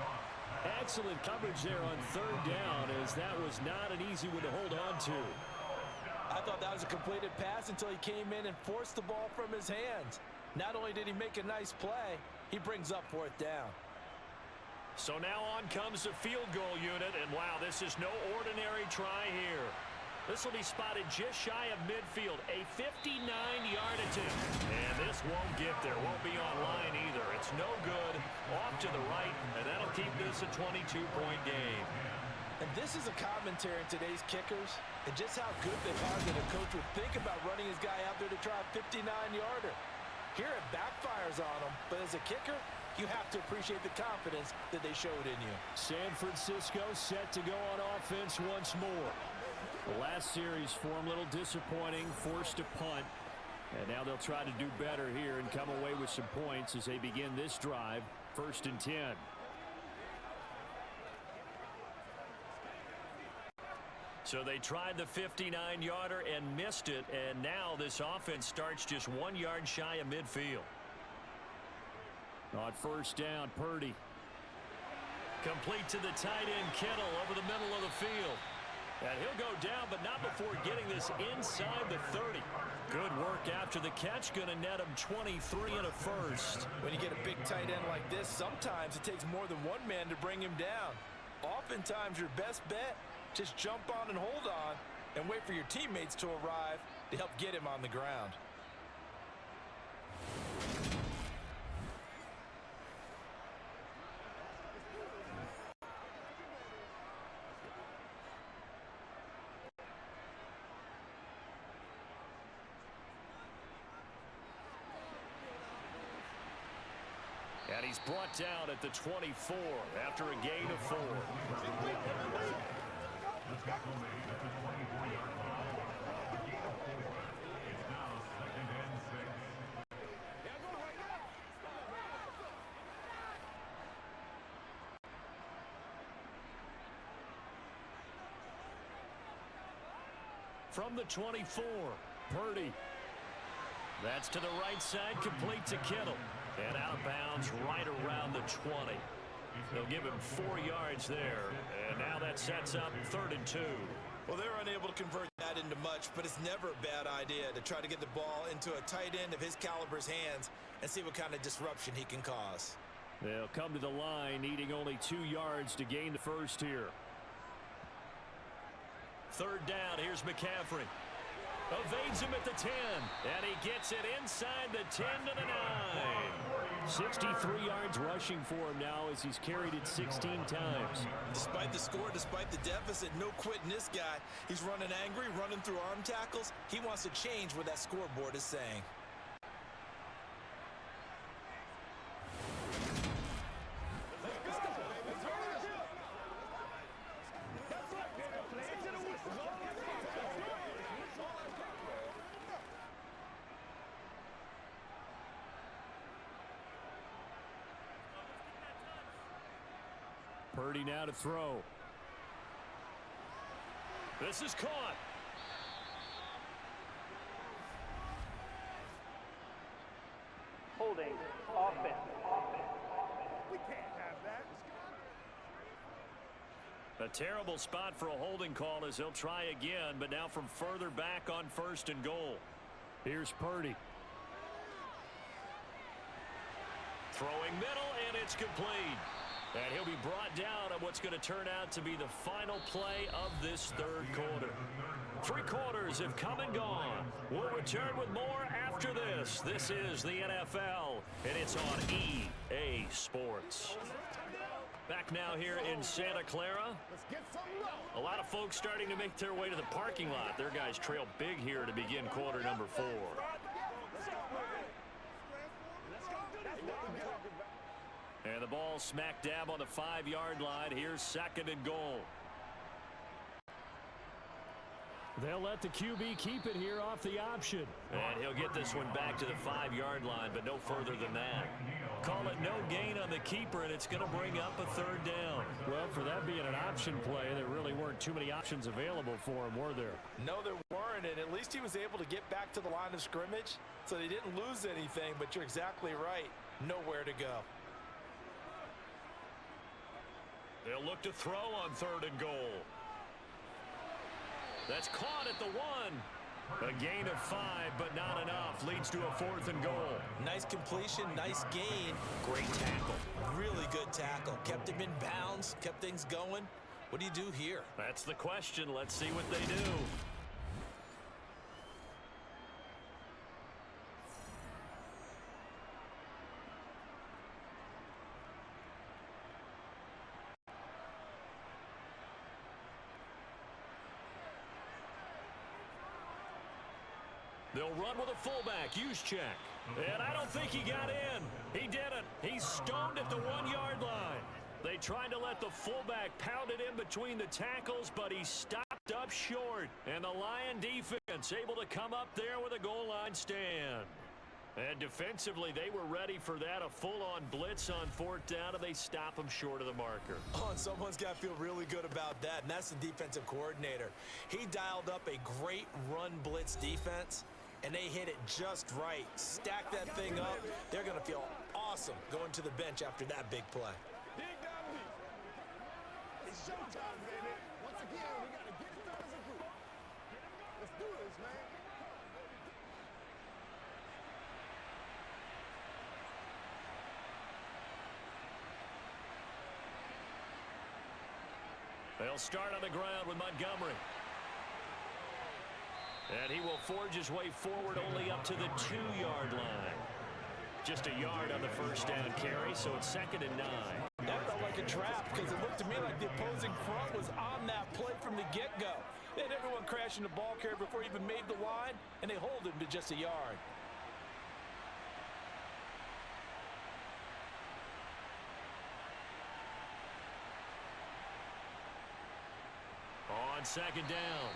Excellent coverage there on 3rd down, as that was not an easy one to hold on to. I thought that was a completed pass until he came in and forced the ball from his hands. Not only did he make a nice play, he brings up 4th down. So now on comes the field goal unit, and wow, this is no ordinary try here. This will be spotted just shy of midfield, a 59-yard attempt. And this won't get there, won't be on line either. It's no good, off to the right, and that'll keep this a 22-point game. And this is a commentary in today's kickers, and just how good they are that a coach would think about running his guy out there to try a 59-yarder. Here it backfires on him, but as a kicker, you have to appreciate the confidence that they showed in you. San Francisco set to go on offense once more. The last series for them a little disappointing, forced to punt. And now they'll try to do better here and come away with some points as they begin this drive, 1st and 10. So they tried the 59-yarder and missed it, and now this offense starts just 1 yard shy of midfield. On 1st down, Purdy. Complete to the tight end, Kittle, over the middle of the field. And he'll go down, but not before getting this inside the 30. Good work after the catch. Going to net him 23 and a first. When you get a big tight end like this, sometimes it takes more than one man to bring him down. Oftentimes, your best bet, just jump on and hold on and wait for your teammates to arrive to help get him on the ground. And he's brought down at the 24 after a gain of 4. From the 24, Purdy. That's to the right side, complete to Kittle. And out of bounds right around the 20. They'll give him 4 yards there. And now that sets up 3rd and 2. Well, they're unable to convert that into much, but it's never a bad idea to try to get the ball into a tight end of his caliber's hands and see what kind of disruption he can cause. They'll come to the line, needing only 2 yards to gain the first here. 3rd down, here's McCaffrey. Evades him at the 10, and he gets it inside the 10 to the 9. 63 yards rushing for him now as he's carried it 16 times. Despite the score, despite the deficit, no quitting this guy. He's running angry, running through arm tackles. He wants to change what that scoreboard is saying. Purdy now to throw. This is caught. Holding. Offense. We can't have that. A terrible spot for a holding call as they'll try again, but now from further back on 1st and goal. Here's Purdy. Throwing middle, and it's complete. And he'll be brought down on what's going to turn out to be the final play of this 3rd quarter. 3 quarters have come and gone. We'll return with more after this. This is the NFL, and it's on EA Sports. Back now here in Santa Clara. A lot of folks starting to make their way to the parking lot. Their guys trail big here to begin quarter number 4. And the ball smack dab on the 5-yard line. Here's 2nd and goal. They'll let the QB keep it here off the option. And he'll get this one back to the 5-yard line, but no further than that. Call it no gain on the keeper, and it's going to bring up a 3rd down. Well, for that being an option play, there really weren't too many options available for him, were there? No, there weren't, and at least he was able to get back to the line of scrimmage, so they didn't lose anything, but you're exactly right. Nowhere to go. They'll look to throw on 3rd and goal. That's caught at the 1. A gain of 5, but not enough. Leads to a 4th and goal. Nice completion, nice gain. Great tackle. Really good tackle. Kept him in bounds, kept things going. What do you do here? That's the question. Let's see what they do. They'll run with a fullback. Use check. And I don't think he got in. He didn't. He's stoned at the 1-yard line. They tried to let the fullback pound it in between the tackles, but he stopped up short. And the Lion defense able to come up there with a goal line stand. And defensively, they were ready for that. A full-on blitz on 4th down, and they stop him short of the marker. Oh, and someone's got to feel really good about that, and that's the defensive coordinator. He dialed up a great run blitz defense, and they hit it just right. Stack that thing up. They're going to feel awesome going to the bench after that big play. Dig down deep. It's showtime, baby. Once again, we got to get it done. They'll start on the ground with Montgomery. And he will forge his way forward only up to the 2-yard line. Just a yard on the first down carry, so it's 2nd and 9. That felt like a trap because it looked to me like the opposing front was on that play from the get-go. They had everyone crashing the ball carrier before he even made the line, and they hold him to just a yard. On 2nd down,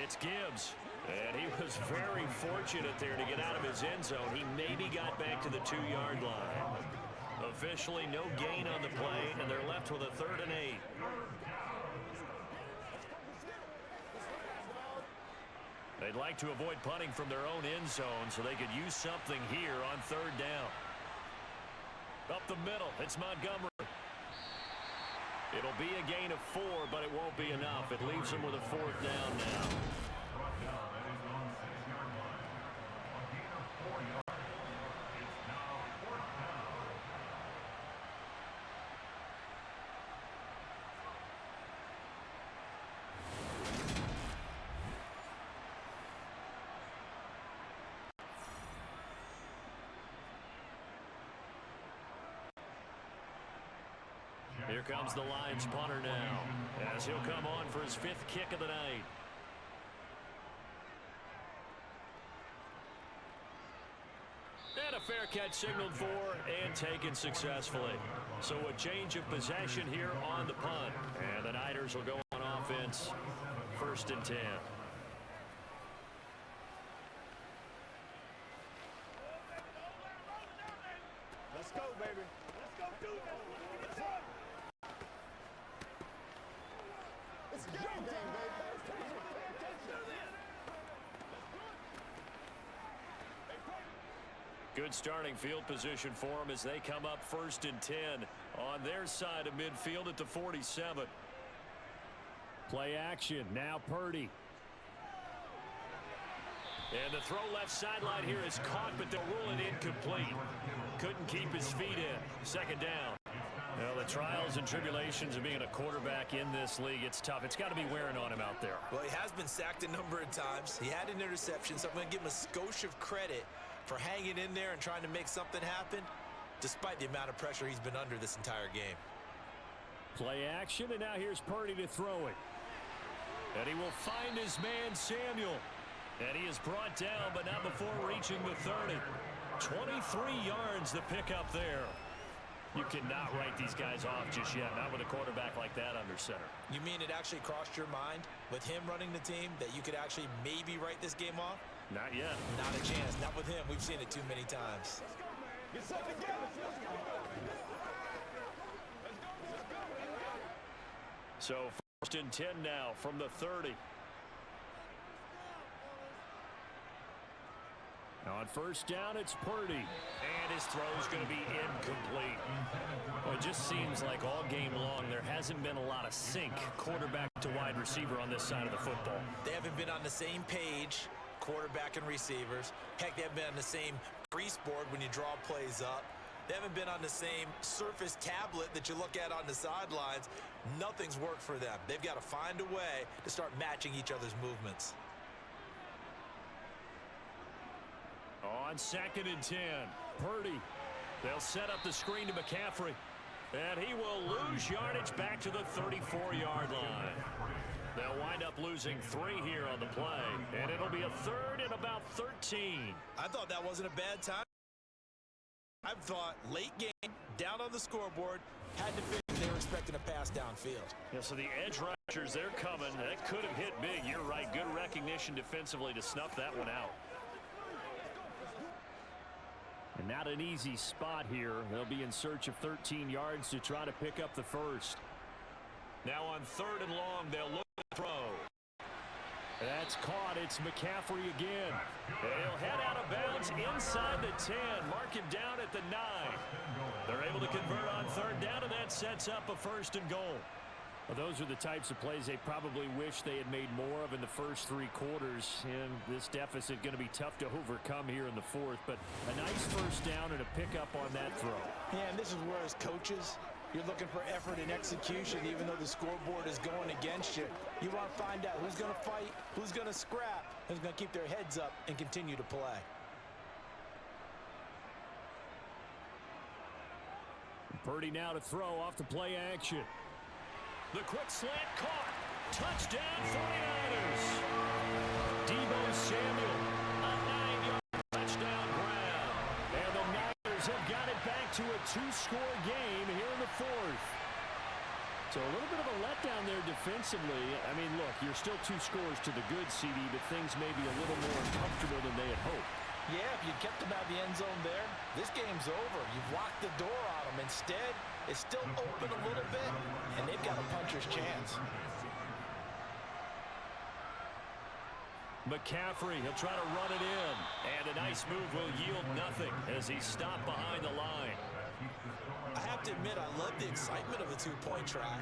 it's Gibbs. And he was very fortunate there to get out of his end zone. He maybe got back to the 2-yard line. Officially, no gain on the play, and they're left with a 3rd and 8. They'd like to avoid punting from their own end zone so they could use something here on 3rd down. Up the middle, it's Montgomery. It'll be a gain of 4, but it won't be enough. It leaves them with a 4th down now. Here comes the Lions punter now, as he'll come on for his 5th kick of the night. And a fair catch signaled for and taken successfully. So a change of possession here on the punt. And the Niners will go on offense, 1st and 10. Let's go, baby. Let's go do this. Let's run. It's game day, baby. Good starting field position for them as they come up 1st and 10 on their side of midfield at the 47. Play action, now Purdy. And the throw left sideline here is caught, but they'll rule it incomplete. Couldn't keep his feet in. 2nd down. Well, the trials and tribulations of being a quarterback in this league, it's tough. It's got to be wearing on him out there. Well, he has been sacked a number of times. He had an interception, so I'm going to give him a skosh of credit for hanging in there and trying to make something happen, despite the amount of pressure he's been under this entire game. Play action, and now here's Purdy to throw it. And he will find his man, Samuel. And he is brought down, but not before reaching the 30. 23 yards the pickup there. You cannot write these guys off just yet, not with a quarterback like that under center. You mean it actually crossed your mind with him running the team that you could actually maybe write this game off? Not yet. Not a chance. Not with him. We've seen it too many times. Get something together. So 1st and 10 now from the 30. Now on 1st down, it's Purdy. And his throw's going to be incomplete. Well, it just seems like all game long there hasn't been a lot of sync quarterback to wide receiver on this side of the football. They haven't been on the same page, quarterback and receivers. Heck, they haven't been on the same grease board when you draw plays up. They haven't been on the same surface tablet that you look at on the sidelines. Nothing's worked for them. They've got to find a way to start matching each other's movements. On 2nd and 10, Purdy. They'll set up the screen to McCaffrey. And he will lose yardage back to the 34-yard line. They'll wind up losing 3 here on the play. And it'll be a 3rd and about 13. I thought that wasn't a bad time. I thought late game, down on the scoreboard, had to figure they were expecting a pass downfield. Yeah, so the edge rushers, they're coming. That could have hit big. You're right. Good recognition defensively to snuff that one out. And not an easy spot here. They'll be in search of 13 yards to try to pick up the first. Now on 3rd and long, they'll look to throw. That's caught. It's McCaffrey again. He'll head out of bounds inside the 10. Mark him down at the 9. They're able to convert on 3rd down, and that sets up a 1st and goal. Well, those are the types of plays they probably wish they had made more of in the first 3 quarters. And this deficit going to be tough to overcome here in the 4th. But a nice first down and a pickup on that throw. Yeah, and this is where as coaches, you're looking for effort and execution, even though the scoreboard is going against you. You want to find out who's going to fight, who's going to scrap, who's going to keep their heads up and continue to play. Purdy now to throw off the play action. The quick slant caught. Touchdown 49ers. Deebo Samuel, a 9-yard touchdown grab. And the Niners have got it back to a 2-score game here in the 4th. So a little bit of a letdown there defensively. I mean, look, you're still 2 scores to the good, CD, but things may be a little more comfortable than they had hoped. Yeah, if you kept them out of the end zone there, this game's over. You've locked the door on them. Instead, it's still open a little bit, and they've got a puncher's chance. McCaffrey, he'll try to run it in. And a nice move will yield nothing as he's stopped behind the line. I have to admit, I love the excitement of a 2-point try.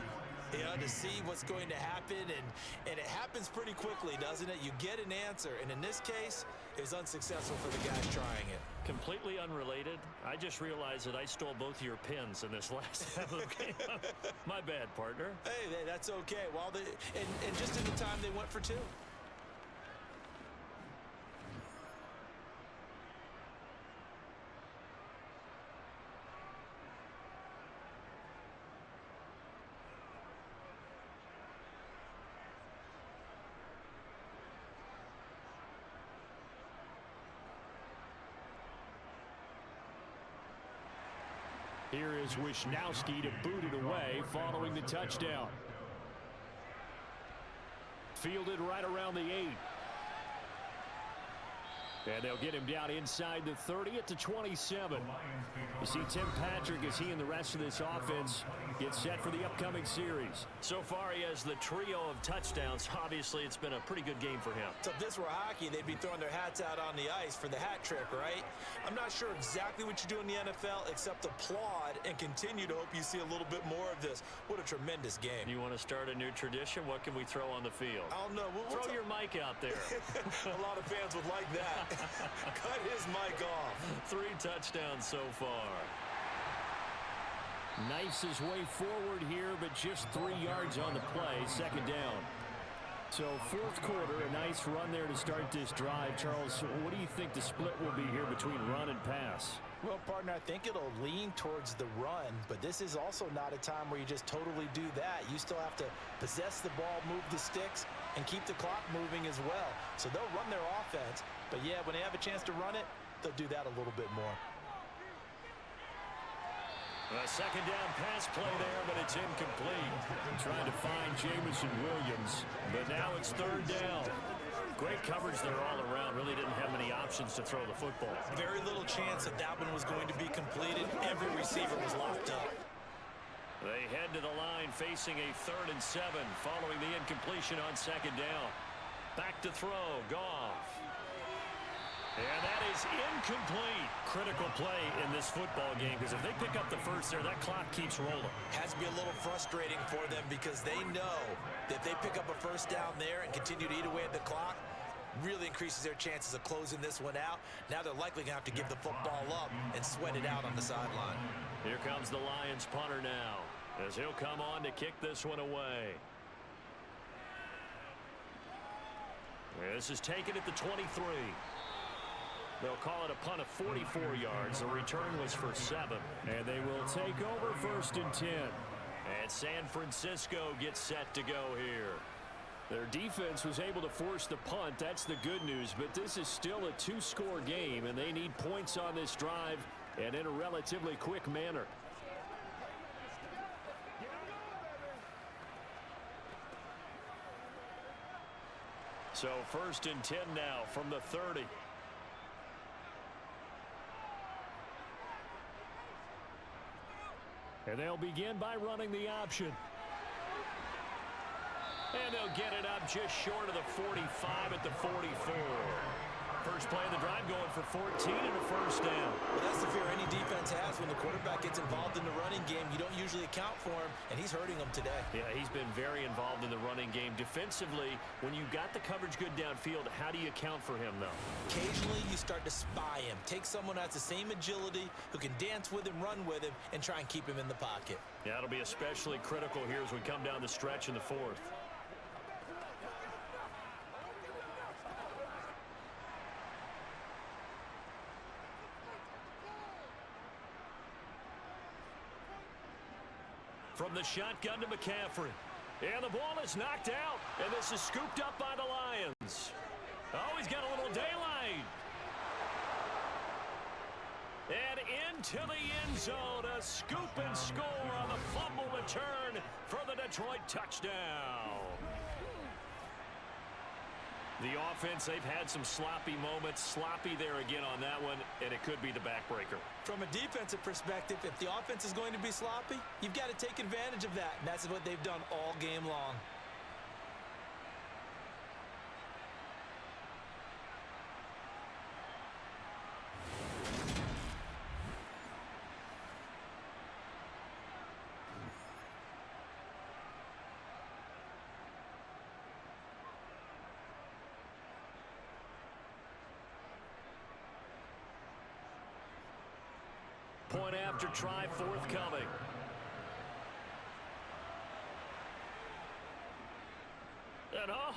You know, to see what's going to happen, and it happens pretty quickly, doesn't it? You get an answer, and in this case, it was unsuccessful for the guys trying it. Completely unrelated. I just realized that I stole both of your pins in this last half of the game. My bad, partner. Hey, that's okay. Well, and just in the time they went for 2. Here is Wisnowski to boot it away following the touchdown. Fielded right around the 8. And they'll get him down inside the 30 at the 27. You see Tim Patrick as he and the rest of this offense get set for the upcoming series. So far, he has the trio of touchdowns. Obviously, it's been a pretty good game for him. So if this were hockey, they'd be throwing their hats out on the ice for the hat trick, right? I'm not sure exactly what you do in the NFL except applaud and continue to hope you see a little bit more of this. What a tremendous game. You want to start a new tradition? What can we throw on the field? I don't know. Throw your mic out there. A lot of fans would like that. Cut his mic off. 3 touchdowns so far. Knifes his way forward here, but just 3 yards on the play. Second down. So 4th quarter, a nice run there to start this drive. Charles, what do you think the split will be here between run and pass? Well, partner, I think it'll lean towards the run, but this is also not a time where you just totally do that. You still have to possess the ball, move the sticks, and keep the clock moving as well. So they'll run their offense, but yeah, when they have a chance to run it, they'll do that a little bit more. A second down pass play there, but it's incomplete. Trying to find Jameson Williams, but now it's 3rd down. Great coverage there all around. Really didn't have many options to throw the football. Very little chance that that one was going to be completed. Every receiver was locked up. They head to the line facing a 3rd and 7 following the incompletion on 2nd down. Back to throw, Goff. And that is incomplete. Critical play in this football game because if they pick up the first there, that clock keeps rolling. Has to be a little frustrating for them because they know that if they pick up a first down there and continue to eat away at the clock, really increases their chances of closing this one out. Now they're likely going to have to give the football up and sweat it out on the sideline. Here comes the Lions punter now as he'll come on to kick this one away. This is taken at the 23. They'll call it a punt of 44 yards. The return was for 7. And they will take over 1st and 10. And San Francisco gets set to go here. Their defense was able to force the punt. That's the good news. But this is still a 2-score game, and they need points on this drive and in a relatively quick manner. So 1st and 10 now from the 30. And they'll begin by running the option. And they'll get it up just short of the 45 at the 44. First play of the drive going for 14 and a first down. Well, that's the fear any defense has when the quarterback gets involved in the running game. You don't usually account for him, and he's hurting them today. Yeah, he's been very involved in the running game. Defensively, when you got the coverage good downfield, how do you account for him, though? Occasionally, you start to spy him. Take someone who has the same agility, who can dance with him, run with him, and try and keep him in the pocket. Yeah, it'll be especially critical here as we come down the stretch in the fourth. From the shotgun to McCaffrey. And the ball is knocked out. And this is scooped up by the Lions. Oh, he's got a little daylight. And into the end zone. A scoop and score on the fumble return for the Detroit touchdown. The offense, they've had some sloppy moments. Sloppy there again on that one, and it could be the backbreaker. From a defensive perspective, if the offense is going to be sloppy, you've got to take advantage of that, and that's what they've done all game long. Point after try forthcoming. And oh,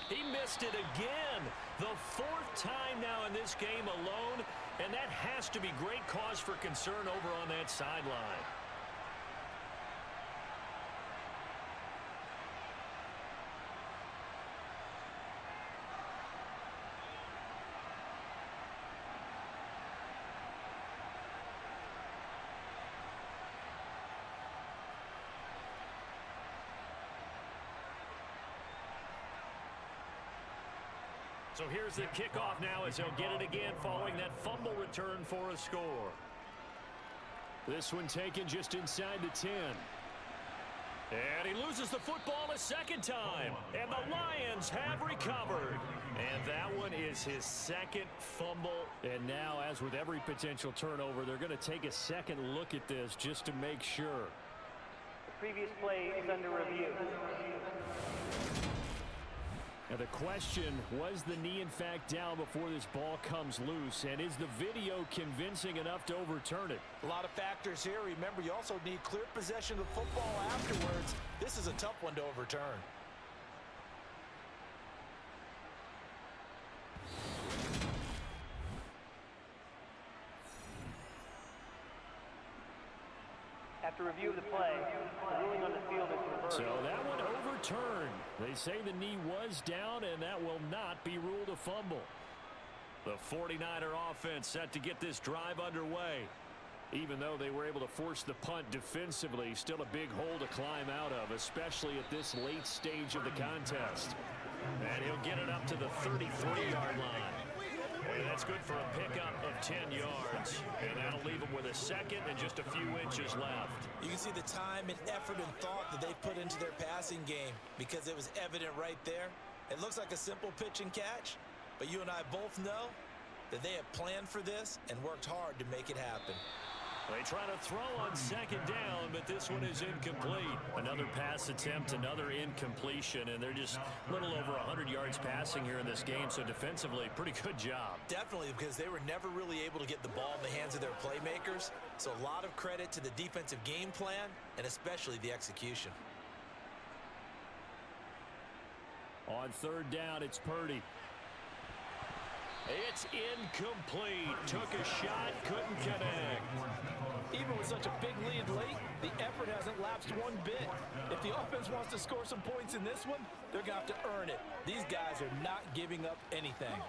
he missed it again. The fourth time now in this game alone, and that has to be great cause for concern over on that sideline. So here's the kickoff now as he'll get it again following that fumble return for a score. This one taken just inside the 10. And he loses the football a second time. And the Lions have recovered. And that one is his second fumble. And now, as with every potential turnover, they're going to take a second look at this just to make sure. The previous play is under review. Now the question, was the knee in fact down before this ball comes loose? And is the video convincing enough to overturn it? A lot of factors here. Remember, you also need clear possession of football afterwards. This is a tough one to overturn. After review of the play, the ruling on the field is reversed. So that one overturned. They say the knee was down, and that will not be ruled a fumble. The 49er offense set to get this drive underway. Even though they were able to force the punt defensively, still a big hole to climb out of, especially at this late stage of the contest. And he'll get it up to the 33-yard line. And that's good for a pickup of 10 yards. And that'll leave him with a second and just a few inches left. You can see the time and effort and thought that they've put into their passing game because it was evident right there. It looks like a simple pitch and catch, but you and I both know that they have planned for this and worked hard to make it happen. They try to throw on second down, but this one is incomplete. Another pass attempt, another incompletion, and they're just a little over 100 yards passing here in this game, so defensively, pretty good job. Definitely, because they were never really able to get the ball in the hands of their playmakers, so a lot of credit to the defensive game plan, and especially the execution. On third down, it's Purdy. It's incomplete. Took a shot, couldn't connect. Even with such a big lead late, the effort hasn't lapsed one bit. If the offense wants to score some points in this one, they're going to have to earn it. These guys are not giving up anything.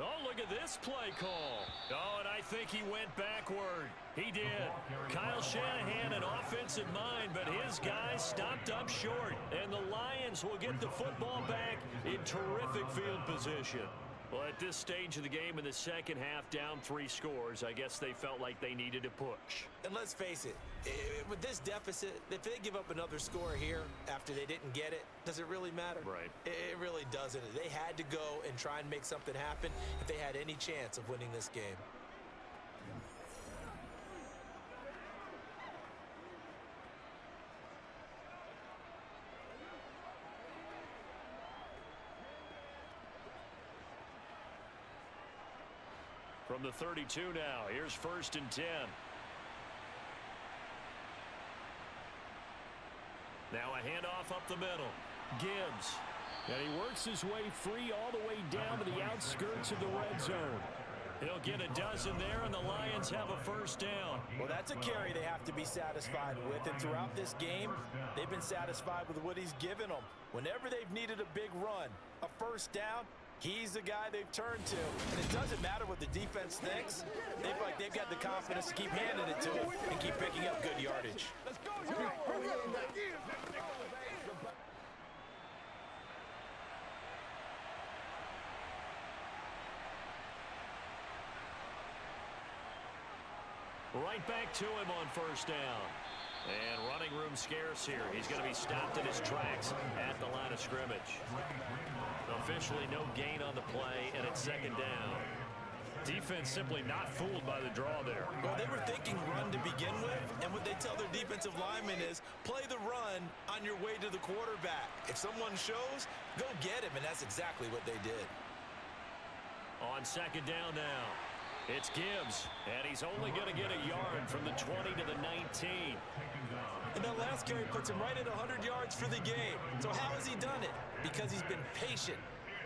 Oh, look at this play call. Oh, and I think he went backward. He did. Kyle Shanahan, an offensive mind, but his guys stopped up short. And the Lions will get the football back in terrific field position. Well, at this stage of the game in the second half, down 3 scores, I guess they felt like they needed to push. And let's face it, with this deficit, if they give up another score here after they didn't get it, does it really matter? Right. It really doesn't. They had to go and try and make something happen if they had any chance of winning this game. From the 32 now, here's 1st and 10. Now a handoff up the middle. Gibbs. And he works his way free all the way down to the outskirts of the red zone. He'll get a dozen there, and the Lions have a 1st down. Well, that's a carry they have to be satisfied with. And throughout this game, they've been satisfied with what he's given them. Whenever they've needed a big run, a 1st down, he's the guy they've turned to. And it doesn't matter what the defense thinks. They've got the confidence to keep handing it to him and keep picking up good yardage. Let's go, Right back to him on 1st down. And running room scarce here. He's going to be stopped in his tracks at the line of scrimmage. Officially no gain on the play, and it's 2nd down. Defense simply not fooled by the draw there. Well, they were thinking run to begin with, and what they tell their defensive linemen is play the run on your way to the quarterback. If someone shows, go get him, and that's exactly what they did. On 2nd down now, it's Gibbs, and he's only going to get a yard from the 20 to the 19. And that last carry puts him right at 100 yards for the game. So how has he done it? Because he's been patient,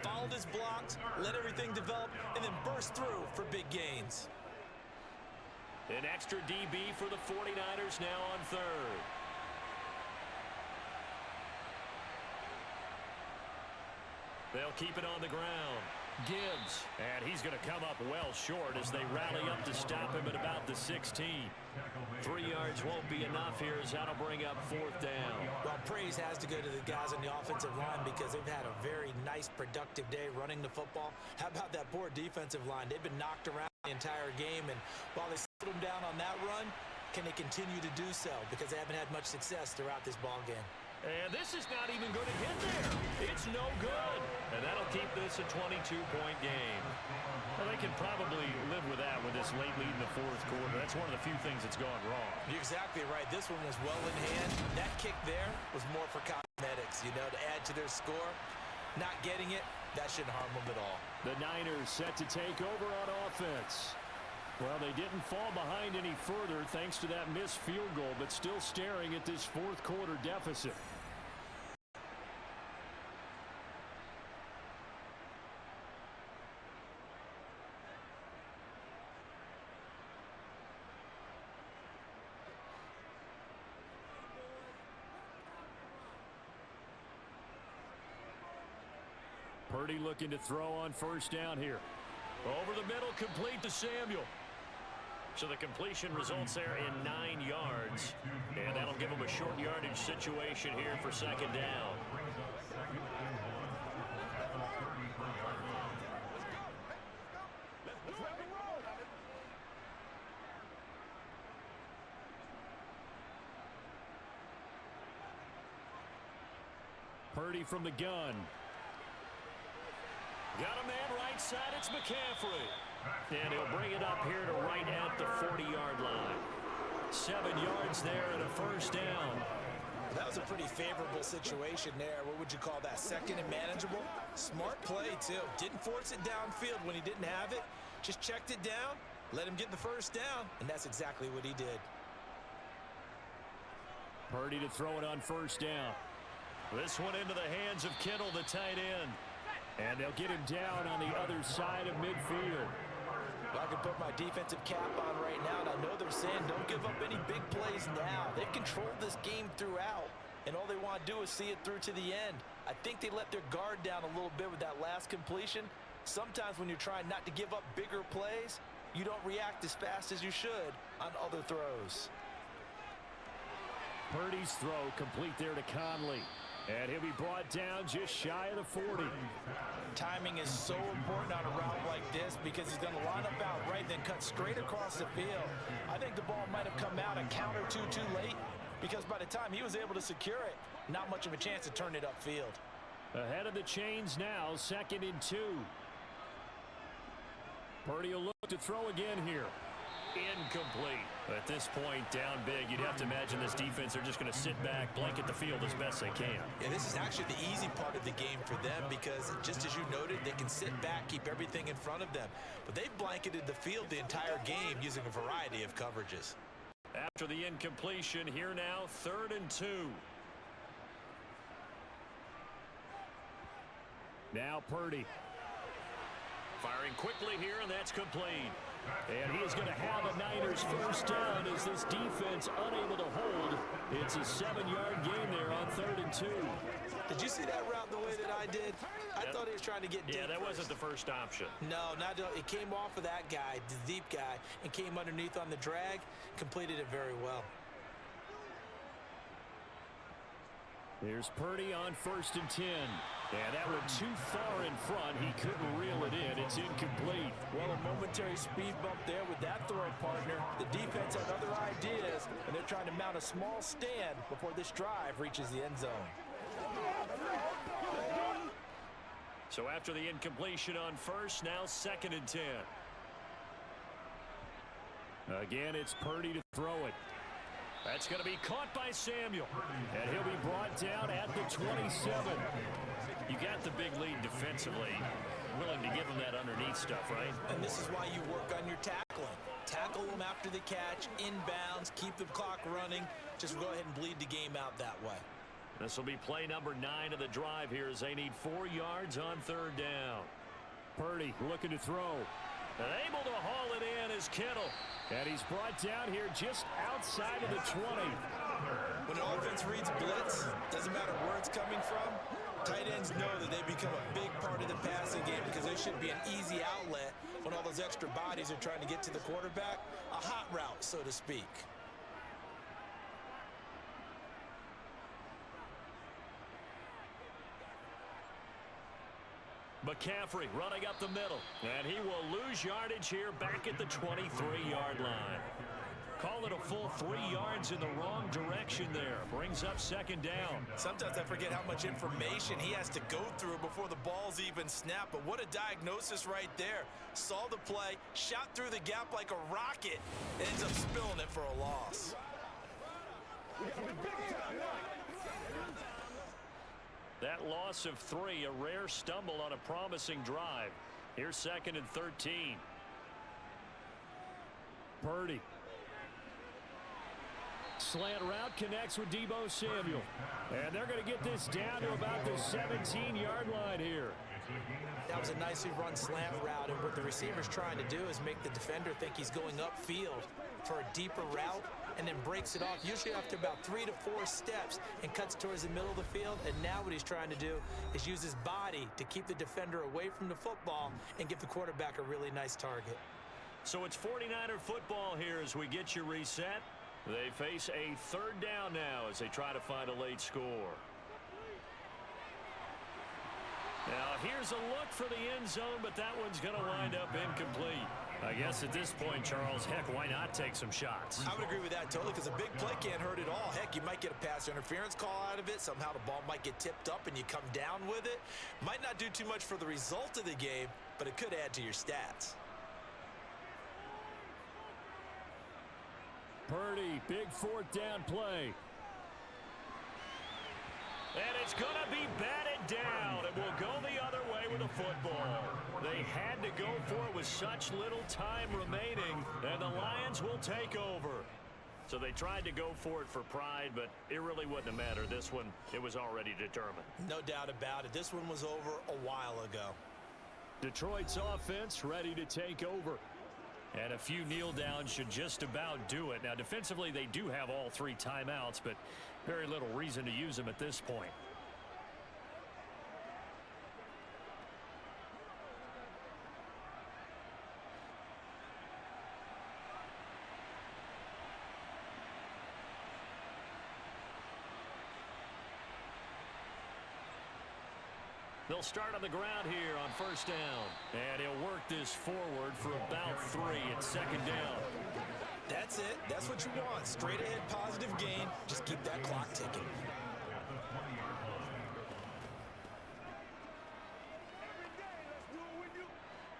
followed his blocks, let everything develop, and then burst through for big gains. An extra DB for the 49ers now on 3rd. They'll keep it on the ground. Gibbs, and he's going to come up well short as they rally up to stop him at about the 16. 3 yards won't be enough here as that'll bring up 4th down. Well, praise has to go to the guys on the offensive line because they've had a very nice, productive day running the football. How about that poor defensive line? They've been knocked around the entire game, and while they slowed them down on that run, can they continue to do so? Because they haven't had much success throughout this ball game. And this is not even going to get there. It's no good. And that'll keep this a 22-point game. Well, they can probably live with that with this late lead in the 4th quarter. That's one of the few things that's gone wrong. You're exactly right. This one was well in hand. That kick there was more for cosmetics, to add to their score. Not getting it, that shouldn't harm them at all. The Niners set to take over on offense. Well, they didn't fall behind any further thanks to that missed field goal, but still staring at this 4th quarter deficit. Purdy looking to throw on 1st down here. Over the middle, complete to Samuel. So the completion results there in 9 yards. And that'll give them a short yardage situation here for 2nd down. Purdy from the gun. Got a man right side, it's McCaffrey. And he'll bring it up here to right at the 40-yard line. 7 yards there and a 1st down. That was a pretty favorable situation there. What would you call that? 2nd and manageable? Smart play, too. Didn't force it downfield when he didn't have it. Just checked it down, let him get the 1st down, and that's exactly what he did. Purdy to throw it on 1st down. This one into the hands of Kittle, the tight end. And they'll get him down on the other side of midfield. Well, I can put my defensive cap on right now, and I know they're saying don't give up any big plays now. They've controlled this game throughout, and all they want to do is see it through to the end. I think they let their guard down a little bit with that last completion. Sometimes when you're trying not to give up bigger plays, you don't react as fast as you should on other throws. Purdy's throw complete there to Conley. And he'll be brought down just shy of the 40. Timing is so important on a route like this because he's going to line up out right, then cut straight across the field. I think the ball might have come out a count or two too late because by the time he was able to secure it, not much of a chance to turn it upfield. Ahead of the chains now, 2nd and 2. Purdy will look to throw again here. Incomplete. At this point, down big, you'd have to imagine this defense are just going to sit back, blanket the field as best they can. Yeah, this is actually the easy part of the game for them because, just as you noted, they can sit back, keep everything in front of them. But they've blanketed the field the entire game using a variety of coverages. After the incompletion, here now, 3rd and 2. Now Purdy. Firing quickly here, and that's complete. And he is going to have a Niners first down as this defense unable to hold. It's a 7-yard gain there on 3rd and 2. Did you see that route the way that I did? I thought he was trying to get deep. Yeah, that wasn't the first option. No, it came off of that guy, the deep guy, and came underneath on the drag, completed it very well. Here's Purdy on 1st and 10. And that one too far in front. He couldn't reel it in. It's incomplete. Well, a momentary speed bump there with that throw, partner. The defense had other ideas, and they're trying to mount a small stand before this drive reaches the end zone. So after the incompletion on 1st, now 2nd and 10. Again, it's Purdy to throw it. That's going to be caught by Samuel. And he'll be brought down at the 27. You got the big lead defensively. Willing to give him that underneath stuff, right? And this is why you work on your tackling. Tackle them after the catch, inbounds, keep the clock running. Just go ahead and bleed the game out that way. This will be play number 9 of the drive here as they need 4 yards on 3rd down. Purdy looking to throw. And able to haul it in is Kittle. And he's brought down here just outside of the 20. When an offense reads blitz, doesn't matter where it's coming from, tight ends know that they become a big part of the passing game because they should be an easy outlet when all those extra bodies are trying to get to the quarterback. A hot route, so to speak. McCaffrey running up the middle, and he will lose yardage here back at the 23-yard line. Call it a full 3 yards in the wrong direction there. Brings up 2nd down. Sometimes I forget how much information he has to go through before the ball's even snapped, but what a diagnosis right there. Saw the play, shot through the gap like a rocket, ends up spilling it for a loss. That loss of 3, a rare stumble on a promising drive. Here's 2nd and 13. Purdy. Slant route connects with Deebo Samuel. And they're going to get this down to about the 17-yard line here. That was a nicely run slant route, and what the receiver's trying to do is make the defender think he's going upfield for a deeper route and then breaks it off, usually after about 3 to 4 steps, and cuts towards the middle of the field. And now what he's trying to do is use his body to keep the defender away from the football and give the quarterback a really nice target. So it's 49er football here as we get you reset. They face a 3rd down now as they try to find a late score. Now here's a look for the end zone, but that one's going to wind up incomplete. I guess at this point, Charles, heck, why not take some shots? I would agree with that totally because a big play can't hurt at all. Heck, you might get a pass interference call out of it. Somehow the ball might get tipped up and you come down with it. Might not do too much for the result of the game, but it could add to your stats. Purdy, big 4th down play. And it's going to be batted down, and we'll go the other way with the football. They had to go for it with such little time remaining, and the Lions will take over. So they tried to go for it for pride, but it really wouldn't have mattered. This one, it was already determined. No doubt about it. This one was over a while ago. Detroit's offense ready to take over. And a few kneel downs should just about do it. Now, defensively, they do have all 3 timeouts, but very little reason to use them at this point. They'll start on the ground here on first down. And he'll work this forward for about 3 at second down. That's it. That's what you want. Straight ahead positive gain. Just keep that clock ticking.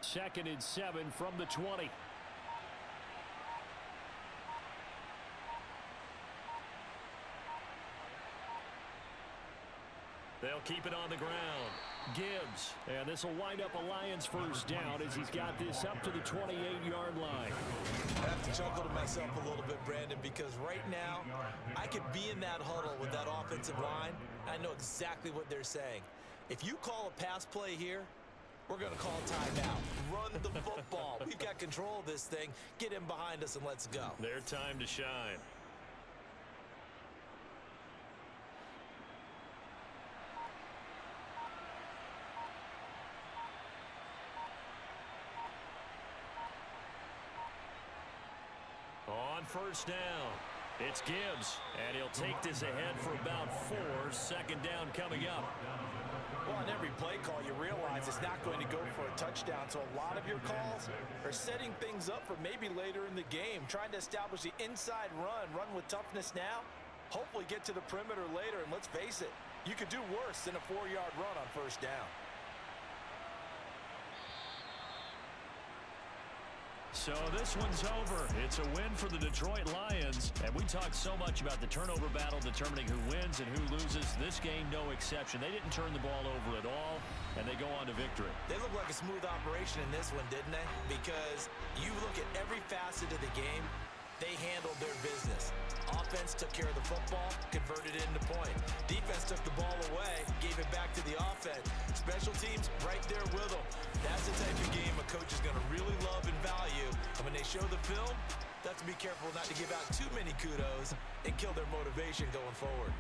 Second and 7 from the 20. They'll keep it on the ground. Gibbs, and this will wind up a Lions first down as he's got this up to the 28-yard line. I have to chuckle to myself a little bit, Brandon, because right now I could be in that huddle with that offensive line. I know exactly what they're saying. If you call a pass play here, we're going to call timeout. Run the football. We've got control of this thing. Get him behind us and let's go. Their time to shine. On first down, it's Gibbs, and he'll take this ahead for about 4. Second down coming up. Well, on every play call, you realize it's not going to go for a touchdown, so a lot of your calls are setting things up for maybe later in the game, trying to establish the inside run with toughness now, hopefully get to the perimeter later, and let's face it, you could do worse than a 4-yard run on first down. So this one's over. It's a win for the Detroit Lions. And we talked so much about the turnover battle determining who wins and who loses. This game, no exception. They didn't turn the ball over at all, and they go on to victory. They look like a smooth operation in this one, didn't they? Because you look at every facet of the game, they handled their business. Offense took care of the football, converted it into point. Defense took the ball away, gave it back to the offense. Special teams right there with them. That's the type of game a coach is going to really love and value. And when they show the film, they have to be careful not to give out too many kudos and kill their motivation going forward.